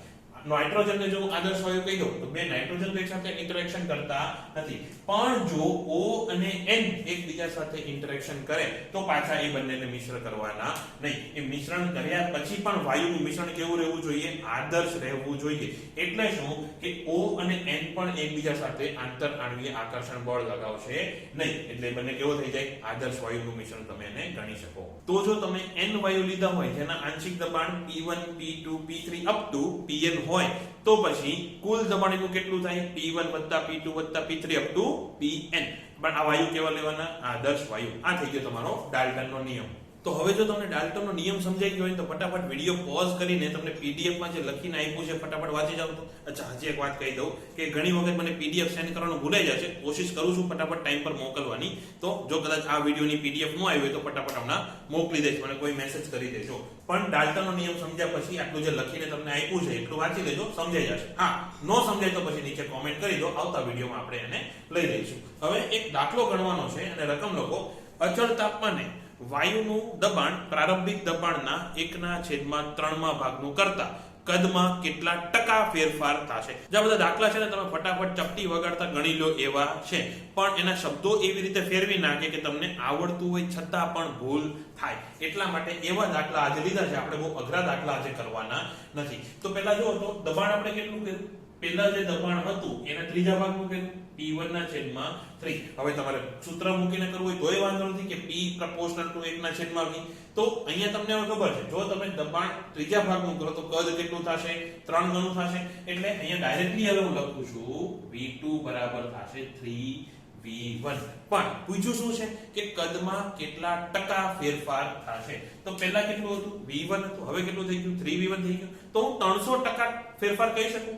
નાઇટ્રોજનને જો આદર્શ વાયુ કહી દઉં તો બે નાઇટ્રોજન તો એક સાથે ઇન્ટરેક્શન કરતા નથી. પણ જો O અને N એકબીજા સાથે ઇન્ટરેક્શન કરે તો પાછા એ બંનેને મિશ્ર કરવાના નહીં. એ મિશ્રણ કર્યા પછી પણ વાયુનું મિશ્રણ કેવું રહેવું જોઈએ? આદર્શ રહેવું જોઈએ. એટલે શું કે O અને N પણ એકબીજા સાથે આંતર આણ્વીય આકર્ષણ બળ લગાવશે નહીં. એટલે બંને કેવો થઈ જાય? આદર્શ વાયુનું મિશ્રણ તમે એને ગણી શકો. તો જો તમે N વાયુ લીધા હોય જેના આંશિક દબાણ P1 P2 P3 up to Pn હોય તો પછી કુલ દબાણ એનું કેટલું થાય? P1 P2 P3 up to Pn. પણ આ વાયુ કેવા લેવાના? આદર્શ વાયુ. આ થઈ ગયો તમારો ડાલ્ટનનો નિયમ. તો હવે જો તમને ડાલ્ટનનો નિયમ સમજાઈ ગયો હોય તો ફટાફટ વિડિયો પોઝ કરીને તમને PDF માં જે લખીને આપ્યું છે ફટાફટ વાંચી જાવ તો. અચ્છા, હજી એક વાત કહી દઉં કે ઘણી વખત મને PDF સેન્ડ કરવાનું ભૂલાઈ જશે. કોશિશ કરું છું ફટાફટ ટાઈમ પર મોકલવાની. તો જો કદાચ આ વિડિયોની PDF નો આવી હોય તો ફટાફટ હમણાં મોકલી દેજો, મને કોઈ મેસેજ કરી દેજો. પણ ડાલ્ટનનો નિયમ સમજ્યા પછી આટલું જે લખીને તમને આપ્યું છે એટલું વાંચી લેજો, સમજાઈ જશે. હા, નો સમજાય તો પછી નીચે કોમેન્ટ કરી દો, આવતા વિડિયોમાં આપણે એને લઈ લઈશું. હવે એક દાખલો ગણવાનો છે અને રકમ લખો. અચળ તાપમાને વાયુનું દબાણ પ્રારંભિક દબાણના 1/3 ભાગનું કરતા કદમાં કેટલા ટકા ફેરફાર થશે? જે બધા દાખલા છે ને તમે ફટાફટ ચપટી વગાડતા ગણી લો એવા છે, પણ એના શબ્દો એવી રીતે ફેરવી નાખે કે તમને આવડતું હોય છતાં પણ ભૂલ થાય. એટલા માટે એવા દાખલા આજે લીધા છે. આપણે બહુ અઘરા દાખલા આજે કરવાના નથી. તો પહેલા જો તો દબાણ આપણે કેટલું કર્યું? પહેલા જે દબાણ હતું એના ત્રીજા ભાગનું કર્યું P1/3. હવે તમારે સૂત્ર મૂકીને કરવું હોય તોય વાંધો નથી કે P proportional to 1/V. તો અહીંયા તમને હવે ખબર છે જો તમે દબાણ ત્રીજા ભાગનું કરો તો કદ કેટલું થશે? 3 ગણું થશે. એટલે અહીંયા ડાયરેક્ટલી હવે હું લખું છું V2 બરાબર થશે 3V1. પણ પૂછ્યું શું છે કે કદમાં કેટલા ટકા ફેરફાર થશે? તો પહેલા કેટલું હતું? V1 હતું. હવે કેટલું થઈ ગયું? 3V1 થઈ ગયું. તો હું 300% ફેરફાર કહી શકું?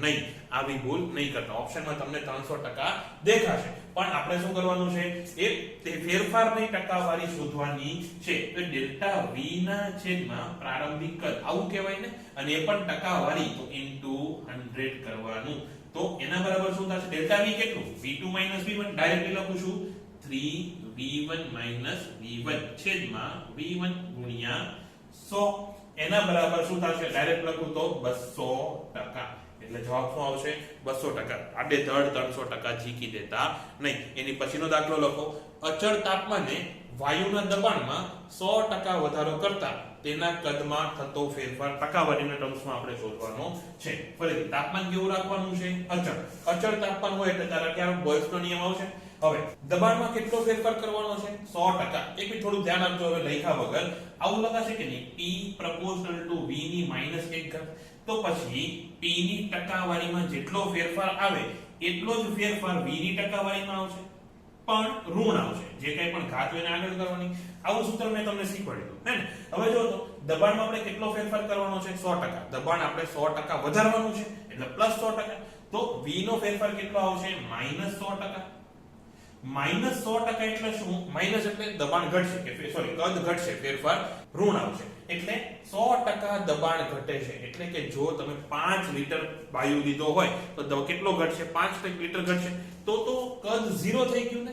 નહીં. આવી ભૂલ નહીં કરતા. ઓપ્શનમાં તમને 300% દેખાશે. પણ આપણે શું કરવાનું છે? એ તે ફેરફારની ટકાવારી શોધવાની છે. તો ડેલ્ટા V ના છેદમાં પ્રારંભિક કદ આવું કહેવાય ને, અને એ પણ ટકાવારી તો ઇન્ટુ 100 કરવાનું. તો એના બરાબર શું થશે? ડેલ્ટા V કેટલું? V2 V1. ડાયરેક્ટલી લખું છું 3V1 V1 છેદમાં V1 ગુણ્યા 100. એના બરાબર શું થશે? ડાયરેક્ટ લખું તો 200%. એટલે જવાબ શું આવશે? 200%. આડે ધડ 300% ઝીકી દેતા નહીં. એની પછીનો દાખલો લખો. અચળ તાપમાને વાયુના દબાણમાં 100% વધારો કરતા તેના કદમાં થતો ફેરફાર ટકાવારીના ટર્મ્સમાં આપણે શોધવાનો છે. ફરીથી તાપમાન કેવું રાખવાનું છે? અચળ. અચળ તાપમાન હોય એટલે તારા ક્યાં બોયલ્સનો નિયમ આવશે. હવે દબાણમાં કેટલો ફેરફાર કરવાનો છે? 100%. એક બી થોડું ધ્યાન આપજો, હવે લખ્યા વગર આવું લખાશે કે નહીં, P proportional to V ની -1 ઘાત. તો પછી P ની ટકાવારીમાં જેટલો ફેરફાર આવે એટલો જ ફેરફાર V ની ટકાવારીમાં આવશે, પણ ઋણ આવશે. જે કંઈ પણ ઘાત હોય એને આગળ કરવાની. આવું સૂત્ર મેં તમને શીખવાડ્યું હે ને. હવે જો તો દબાણમાં આપણે કેટલો ફેરફાર કરવાનો છે? 100%. દબાણ આપણે 100% વધારવાનું છે એટલે +100%. તો V નો ફેરફાર કેટલો આવશે? -100%. -100% એટલે શું? માઈનસ એટલે દબાણ ઘટશે કે સોરી કદ ઘટશે, ફેરફાર ઋણ આવશે. એટલે 100% દબાણ ઘટે છે. એટલે કે જો તમે 5 લિટર વાયુ લીધો હોય તો કેટલો ઘટશે? 5 લિટર ઘટશે. તો કદ 0 થઈ ગયું ને,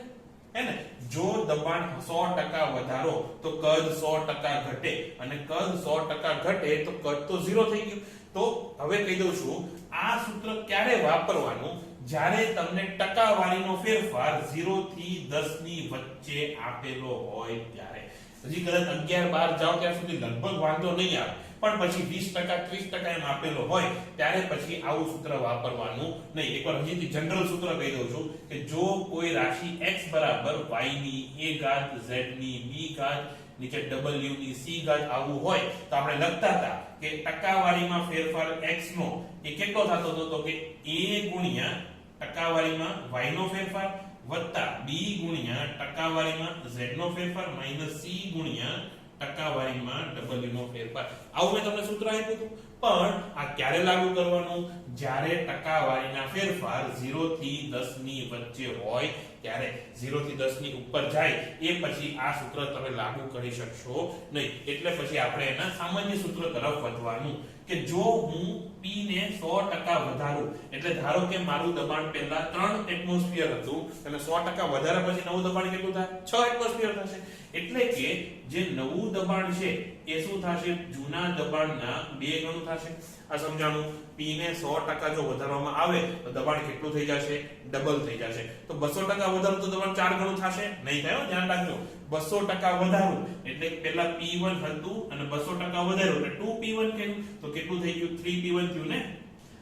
હે ને. જો દબાણ 100% વધારો તો કદ 100% ઘટે, અને કદ 100% ઘટે તો કદ તો 0 થઈ ગયું. તો હવે કહી દઉં છું, આ સૂત્ર ક્યારે વાપરવાનું? જ્યારે તમને ટકાવારીનો ફેરફાર 0 થી 10 ની વચ્ચે આપેલો હોય ત્યારે. હજી કદાચ 11 12 જાવ ત્યાં સુધી લગભગ વાંધો નહીં આવે, પણ પછી 20% 30% એમ આપેલો હોય ત્યારે પછી આવું સૂત્ર વાપરવાનું નહીં. એકવાર હજી જનરલ સૂત્ર કહી દઉં છું કે જો કોઈ રાશિ x બરાબર y ની a ઘાત z ની b ઘાત નીચે w ની c ઘાત આવું હોય તો આપણે લખતા હતા કે ટકાવારીમાં ફેરફાર x નો એ કેટલો થતો હતો? તો કે a ગુણ્યા ટકાવારીમાં y નો ફેરફાર વત્તા b ગુણ્યા ટકાવારીમાં z નો ફેરફાર માઈનસ c ગુણ્યા ટકાવારીમાં w નો ફેરફાર. આવું મેં તમને સૂત્ર આપ્યું હતું. પણ આ ક્યારે લાગુ કરવાનું? જ્યારે ટકાવારીના ફેરફાર 0 થી 10 ની વચ્ચે હોય ત્યારે. 0 થી 10 ની ઉપર જાય એ પછી આ સૂત્ર તમે લાગુ કરી શકશો નહીં. એટલે પછી આપણે એના સામાન્ય સૂત્ર તરફ વધવાનું કે જો હું P ને 100% વધારું, એટલે ધારો કે મારું દબાણ પહેલા 3 એટમોસ્ફિયર હતું અને 100% વધારે પછી નવું દબાણ કેટલું થાય? 6 એટમોસ્ફિયર થશે. એટલે કે જે નવું દબાણ છે એ શું થશે? જૂના દબાણના 2 ગણું થશે. આ સમજાણું. P ને 100% જો વધારવામાં આવે તો દબાણ કેટલું થઈ જશે? ડબલ થઈ જશે. તો 200% વધારું તો દબાણ 4 ગણું થશે? નહીં થાય, ધ્યાન રાખજો. 200% વધારું એટલે પેલા P1 હતું અને 200% વધાર્યું એટલે 2P1 થયું. તો કેટલું થઈ ગયું? 3P1 થયું ને.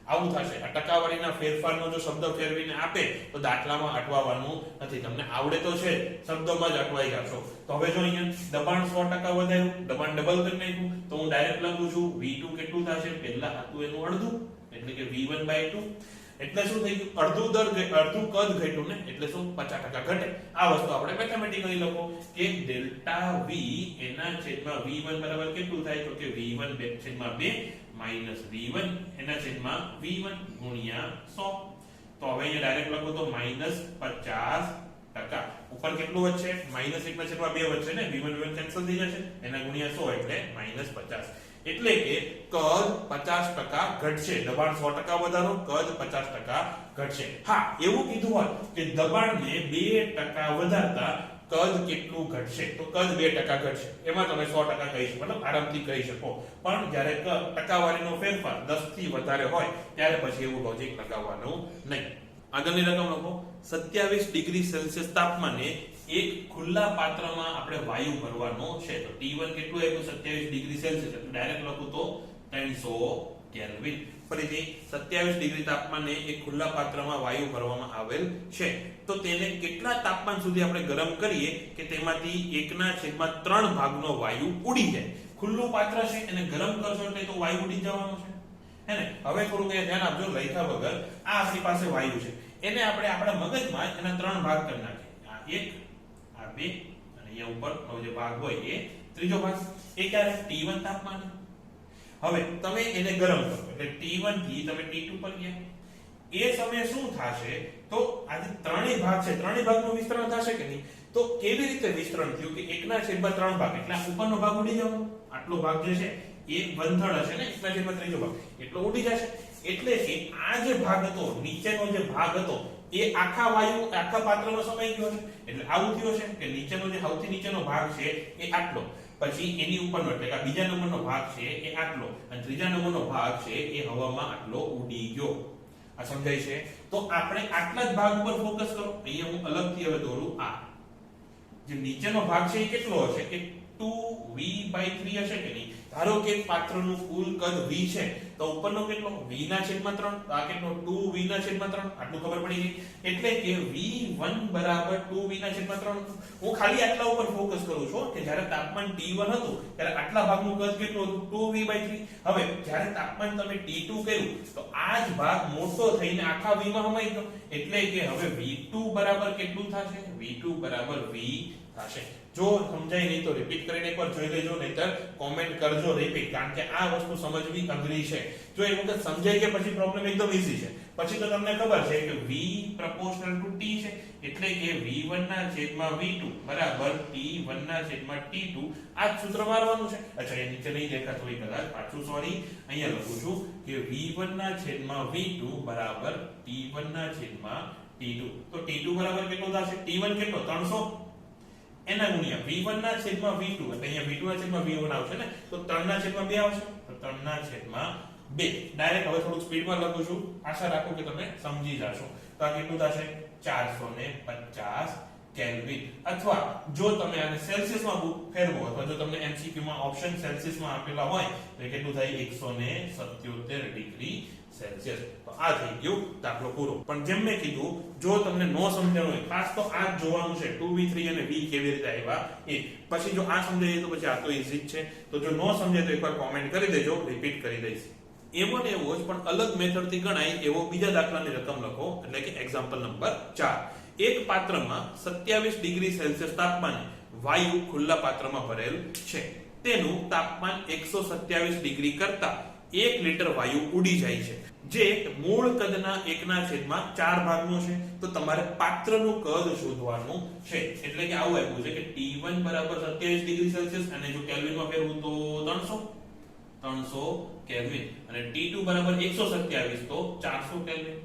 આવું થશે. આ ટકાવારીના ફેરફારનો જો શબ્દ ફેરવીને આપે તો દાખલામાં અટવાવાનું નથી. તમને આવડે તો છે, શબ્દોમાં જ અટવાઈ જશો. તો હવે જો અહીંયા દબાણ 100% વધાર્યું, દબાણ ડબલ કરી નાખ્યું, તો હું ડાયરેક્ટ લખું છું V2 કેટલું થશે? પહેલા હતું એનું અડધું એટલે કે V1/2. એટલે શું થઈ ગયું? અડધું કદ ઘટ્યું ને, એટલે શું? 50% ઘટે. આ વસ્તુ આપણે મેથેમેટિકલી લખો કે ડેલ્ટા V એના છેદમાં V1 બરાબર કેટલું થાય? તો કે V1/2 માઈનસ V1 એના છેદમાં V1 ગુણ્યા 100. તો હવે અહીંયા ડાયરેક્ટ લખો તો -50%. ઉપર કેટલું વધશે? -1/2 વધશે ને. V1 કેન્સલ થઈ જશે, એના ગુણ્યા 100 એટલે -50. એટલે કે કદ 50% ઘટશે. દબાણ 100% વધારો, કદ 50% ઘટશે. હા, એવું કીધું હોત કે દબાણને 2% વધારતા કદ કેટલું ઘટશે? તો કદ 2% ઘટશે. એમાં તમે 100% કહી શકો, મતલબ આરામથી કહી શકો. પણ જ્યારે ટકાવારીનો ફેરફાર 10 થી વધારે હોય ત્યારે પછી એવું લોજિક લગાવવાનું નહીં. આગળની રકમ લખો. 27 ડિગ્રી સેલ્સિયસ તાપમાને એક ખુલ્લા પાત્રમાં આપણે વાયુ ભરવાનો છે. તો T1 કેટલું આવ્યું? 27 ડિગ્રી સેલ્સિયસ. એટલે ડાયરેક્ટ લખું તો 300 કેલ્વિન. ફરીથી 27 ડિગ્રી તાપમાને એક ખુલ્લા પાત્રમાં વાયુ ભરવામાં આવેલ છે. તો તેને કેટલા તાપમાન સુધી આપણે ગરમ કરીએ કે તેમાંથી 1/3 ભાગનો વાયુ ઉડી જાય? ખુલ્લું પાત્ર છે, એને ગરમ કરશો એટલે તો વાયુ ઉડી જવાનો છે, હે ને. હવે થોડું ધ્યાન આપજો, લખ્યા વગર. આ આપણી પાસે વાયુ છે, એને આપણે આપણા મગજમાં એના 3 ભાગ કરી નાખીએ. આ 1, આ 2 અને અહીંયા ઉપરનો જે ભાગ હોય એ ત્રીજો ભાગ. એ ક્યારે? T1 તાપમાન. હવે તમે એને ગરમ કરો એટલે T1 થી તમે T2 પર ગયા. એ સમયે શું થશે? તો આ જે ત્રણેય ભાગ છે, ત્રણેય ભાગનું વિસ્તરણ થશે કે નહીં? તો કેવી રીતે વિસ્તરણ થયું કે 1/3 ભાગ એટલે આ ઉપરનો ભાગ ઉડી જવાનો. આટલો ભાગ જે છે એ બંધળ હશે ને, 1/3 ભાગ એટલો ઉડી જશે. એટલે કે આ જે ભાગ હતો, નીચેનો જે ભાગ હતો એ આખા વાયુ આખા પાત્રમાં સમાઈ ગયો છે. એટલે આવું થયું છે કે નીચેનો જે સૌથી નીચેનો ભાગ છે એ આટલો, પછી એની ઉપરનો એટલે કે બીજા નંબરનો ભાગ છે એ આટલો, અને ત્રીજા નંબરનો ભાગ છે એ હવામાં આટલો ઉડી ગયો. આ સમજાય છે? તો આપણે આટલા જ ભાગ ઉપર ફોકસ કરો. અહીંયા હું અલગથી હવે દોરું. આ જે નીચેનો ભાગ છે એ કેટલો હશે કે 2v/3 હશે કે નહીં. ધારો કે પાત્રનું કુલ કદ v છે તો ઉપરનો કેટલો v ના છેદમાં 3, તો આ કેટલો 2v ના છેદમાં 3. આટલું ખબર પડી ગઈ. એટલે કે v1 બરાબર 2v ના છેદમાં 3. હું ખાલી આટલા ઉપર ફોકસ કરું છું કે જ્યારે તાપમાન T1 હતું ત્યારે આટલા ભાગનું કદ કેટલું હતું 2v/3. હવે જ્યારે તાપમાન તમે T2 કર્યું તો આ જ ભાગ મોટો થઈને આખા v માં સમાઈ ગયો. એટલે કે હવે v2 બરાબર કેટલું થશે v2 બરાબર v થશે. જો સમજાય નહીં તો રિપીટ કરીને એકવાર જોઈ લેજો, નહીતર કોમેન્ટ કરજો રિપીટ, કારણ કે આ વસ્તુ સમજવી અઘરી છે. જો એક વખત સમજાય કે પછી પ્રોબ્લેમ એકદમ ઈઝી છે. પછી તો તમને ખબર છે કે v proportional to t છે, એટલે કે v1 ના છેદમાં v2 બરાબર t1 ના છેદમાં t2. આ જ સૂત્ર મારવાનું છે. અચ્છા, એ નીચે નહીં દેખાતું હોય કદાચ, પાછું સોરી, અહીંયા લખું છું કે v1 ના છેદમાં v2 બરાબર t1 ના છેદમાં t2. તો t2 બરાબર કેટલો થશે? t1 કેટલો 300 એના ગુણ્યા v1 ના છેદમાં v2, એટલે અહીંયા v2 ના છેદમાં v1 આવશે ને, તો 3 ના છેદમાં 2 આવશે, તો 3 ના છેદમાં 2. ડાયરેક્ટ હવે થોડું સ્પીડમાં લખું છું, આશા રાખું કે તમે સમજી જશો. તો આ કેટલું થશે 450 કેલ્વિન. અથવા જો તમે આને સેલ્સિયસમાં ફેરવો, અથવા જો તમને એમસીક્યુ માં ઓપ્શન સેલ્સિયસમાં આપેલા હોય તો એ કેટલું થાય 177 ડિગ્રી સેલ્સિયસ. તો આ થઈ ગયું દાખલો પૂરો. પણ જેમ મેં કીધું, જો તમને નો સમજાણું હોય, ખાસ તો આ જ જોવાનું છે 2v3 અને v કેવી રીતે આવ્યા એ. પછી જો આ સમજાય તો પછી આ તો ઈઝી જ છે. તો જો નો સમજાય તો એકવાર કોમેન્ટ કરી દેજો, રિપીટ કરી દઈશ. એવો ને એવો જ પણ અલગ મેથડ થી ગણાય એવો બીજા દાખલાની રકમ લખો, એટલે કે એક્ઝામ્પલ નંબર 4. એક પાત્રમાં 27 ડિગ્રી સેલ્સિયસ તાપમાને વાયુ ખુલ્લા પાત્રમાં ભરેલ છે. તેનું તાપમાન 127 ડિગ્રી કરતા 1 લિટર વાયુ ઉડી જાય છે, જે મૂળ કદના 1/4 ભાગનું છે. તો તમારે પાત્રનું કદ શોધવાનું છે. એટલે કે આવું આપ્યું છે કે T1 બરાબર 27 ડિગ્રી સેલ્સિયસ, અને જો કેલ્વિનમાં ફેરવું તો 300 કેલ્વિન, અને T2 બરાબર 127 તો 400 કેલ્વિન.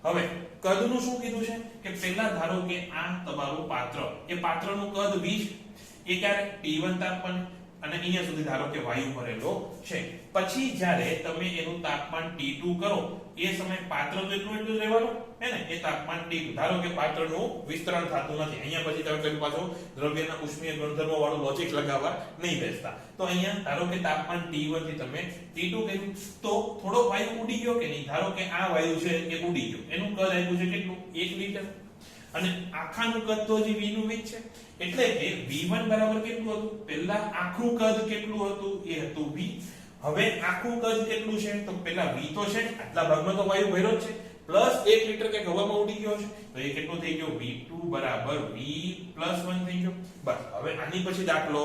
હવે કદનું શું કીધું છે કે પહેલા ધારો કે આ તમારું પાત્ર, એ પાત્રનું કદ 20, એ ક્યારે T1 તાપમાન, અને અહીંયા સુધી ધારો કે વાયુ ભરેલો છે. પછી જ્યારે તમે એનું તાપમાન T2 કરો એ સમયે પાત્ર તો એટલું જ રહેવાનું હે ને, એ તાપમાન T2. ધારો કે પાત્રનું વિસ્તરણ થતું નથી, અહીંયા પછી તમે કઈ પાછો દ્રવ્યના ઉષ્મીય ગુણધર્મો વાળું લોજિક લગાવવા નહીં બેસતા. તો અહીંયા ધારો કે તાપમાન T1 થી તમે T2 કર્યું તો થોડો વાયુ ઉડી ગયો કે નહીં. ધારો કે આ વાયુ છે એ ઉડી ગયો, એનું કદ આપ્યું છે કેટલું 1 લિટર, અને આખાનું કદ તો હજી v નું v છે. એટલે કે v1 બરાબર કેટલું હતું? પહેલા આખું કદ કેટલું હતું? એ હતું v. હવે આખું કદ કેટલું છે? તો પહેલા v તો છે, આટલા ભાગમાં તો વાયુ ભર્યો જ છે, પ્લસ 1 લિટર કે હવામાં ઉડી ગયો છે, તો એ કેટલું થઈ ગયો? v2 બરાબર v + 1 થઈ ગયો. બસ, હવે આની પછી દાખલો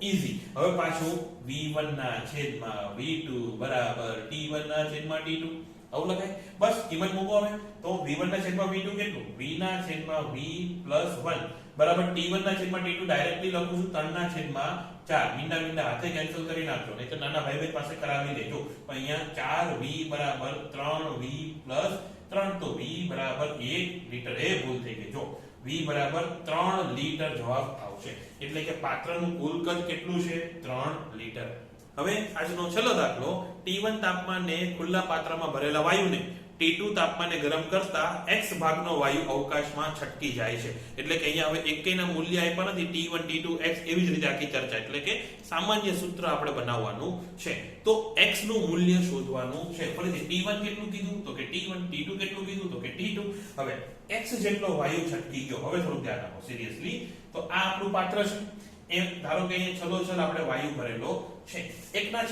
ઈઝી. હવે પાછું v1 ના છેદમાં v2 બરાબર t1 ના છેદમાં t2 આવું લખાય. બસ કિંમત મૂકો. હવે તો v1 ના છેદમાં v2 કેટલું? v ના છેદમાં v + 1 બરાબર t1 ના છેદમાં t2 ડાયરેક્ટલી લખું છું 3 ના છેદમાં 4. મીંડા હાથે કેન્સલ કરી નાખજો, નહીં તો નાના ભાઈ પાસે કરાવી લેજો. તો અહીંયા 4v બરાબર 3v + 3, તો v બરાબર 1 લિટર. એ ભૂલ થઈ ગઈ. જો v બરાબર 3 લિટર જવાબ આવશે. એટલે કે પાત્રનું કુલ કદ કેટલું છે? 3 લિટર. હવે આજનો છેલ્લો દાખલો, T1 તાપમાને ખુલ્લા પાત્રમાં ભરેલા વાયુને T2 તાપમાને ગરમ કરતા x ભાગનો વાયુ અવકાશમાં છટકી જાય છે. એટલે કે અહીંયા હવે એકેયના મૂલ્ય આપ્યા નથી, T1 T2 x, એવી જ રીતે આખી ચર્ચા. એટલે કે સામાન્ય સૂત્ર આપણે બનાવવાનું છે. તો x નું મૂલ્ય શોધવાનું છે. ફરીથી T1 કેટલું કીધું? તો કે T1. T2 કેટલું કીધું? તો કે T2. હવે x જેટલો વાયુ છટકી ગયો. હવે થોડું ધ્યાન આપો સિરિયસલી. તો આ આપણું પાત્ર છે. એમ ધારો કે અહીંયા છલોછલ આપણે વાયુ ભરેલો છે. 1/x,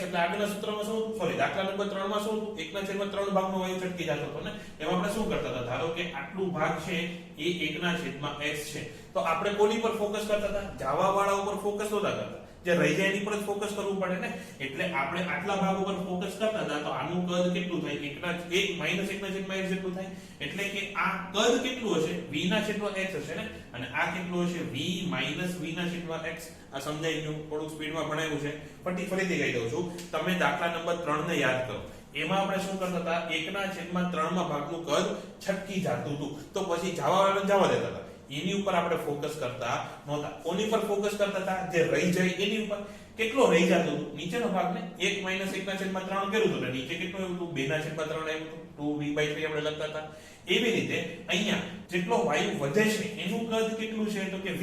એટલે આગળના સૂત્રમાં શું, સોરી દાખલા નંબર 3 માં શું હતું? 1/3 ભાગનો વાયુ છટકી જતો હતો ને. એમાં આપણે શું કરતા હતા? ધારો કે આટલું ભાગ છે એ 1/x છે, તો આપણે કોની પર ફોકસ કરતા હતા? જાવા વાળા ઉપર ફોકસ નહોતા કરતા, જે રહી જાય એની પર ફોકસ કરવું પડે ને. એટલે આપણે આટલા ભાગ ઉપર ફોકસ કરતા હતા, તો આનું કદ કેટલું થાય? 1/x જેટલું થાય. એટલે કે આ કદ કેટલું હશે? v ના છેદમાં x હશે ને, અને આ કેટલું હશે? v - v ના છેદમાં x. આ સમજાઈ ગયું? થોડુંક સ્પીડમાં ભણાવ્યું છે, ફરીથી કહી દઉં છું. તમે દાખલા નંબર 3 ને યાદ કરો. એમાં આપણે શું કરતા હતા? 1/3 ભાગનું કદ છટકી જતું હતું, તો પછી જવા દેતા હતા. એની ઉપર આપણે ફોકસ કરતા નહોતા. કોની પર ફોકસ કરતા હતા? જે રહી જાય એની ઉપર. કેટલો રહી જતો હતો? નીચેનો ભાગ ને 1 - 1/3 કર્યું હતું ને નીચે કેટલું આવ્યું હતું? 2/3 આવ્યું હતું. 2v/3 આપણે લખતા હતા. એવી રીતે અહીંયા જેટલો વાયુ વધે છે એનું કદ કેટલું છે? તો કે v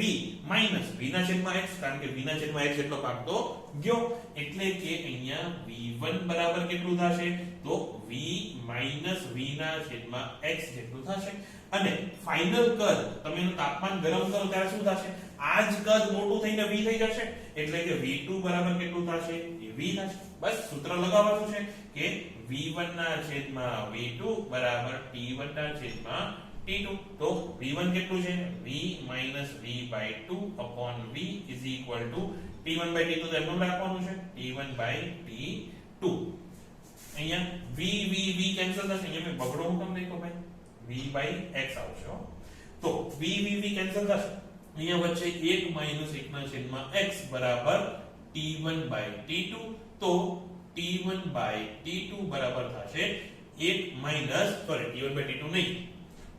માઈનસ v/x, કારણ કે v/x જેટલો ભાગ તો ગયો, એટલે કે અહીંયા v1 બરાબર કેટલું થશે? તો v માઈનસ v/x જેટલું થશે. અને ફાઇનલ કદ તમે એનું તાપમાન ગરમ કરો ત્યારે શું થશે? આ જ કદ મોટું થઈને v થઈ જશે, એટલે કે v2 બરાબર કેટલું થશે? એ v થશે. બસ સૂત્ર લગાવવાનું છે કે v1/v2 બરાબર t1/t2. તો v1 કેટલું છે? v minus v/2 upon v is equal to t1/t2 તો એમનું રાખવાનું છે t1/t2. અહીંયા v કેન્સલ થશે. અહીંયા મેં બગડો હું તમને લખ્યો ભાઈ v/x આવશે. તો v કેન્સલ થશે. અહીંયા વચ્ચે 1 - 1/x બરાબર t1/t2. તો t1/t2 બરાબર થશે 1/t1/t2 નહીં,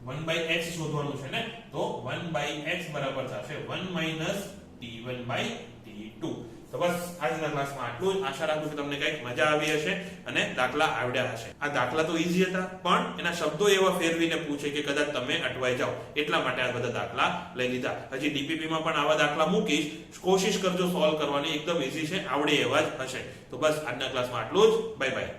1/x શોધવાનું છે ને, તો 1/x બરાબર થશે 1 - t1/t2. તો બસ આજના ક્લાસમાં આટલું જ. આશા રાખું કે તમને કંઈક મજા આવી હશે અને દાખલા આવડ્યા હશે. આ દાખલા તો ઈઝી હતા, પણ એના શબ્દો એવા ફેરવીને પૂછે કે કદાચ તમે અટવાઈ જાઓ, એટલા માટે આ બધા દાખલા લઈ લીધા. હજી ડીપીપી માં પણ આવા દાખલા મૂકીશ, કોશિશ કરજો સોલ્વ કરવાની. એકદમ ઈઝી છે, આવડે એવા જ હશે. તો બસ આજના ક્લાસમાં આટલું જ. Bye bye.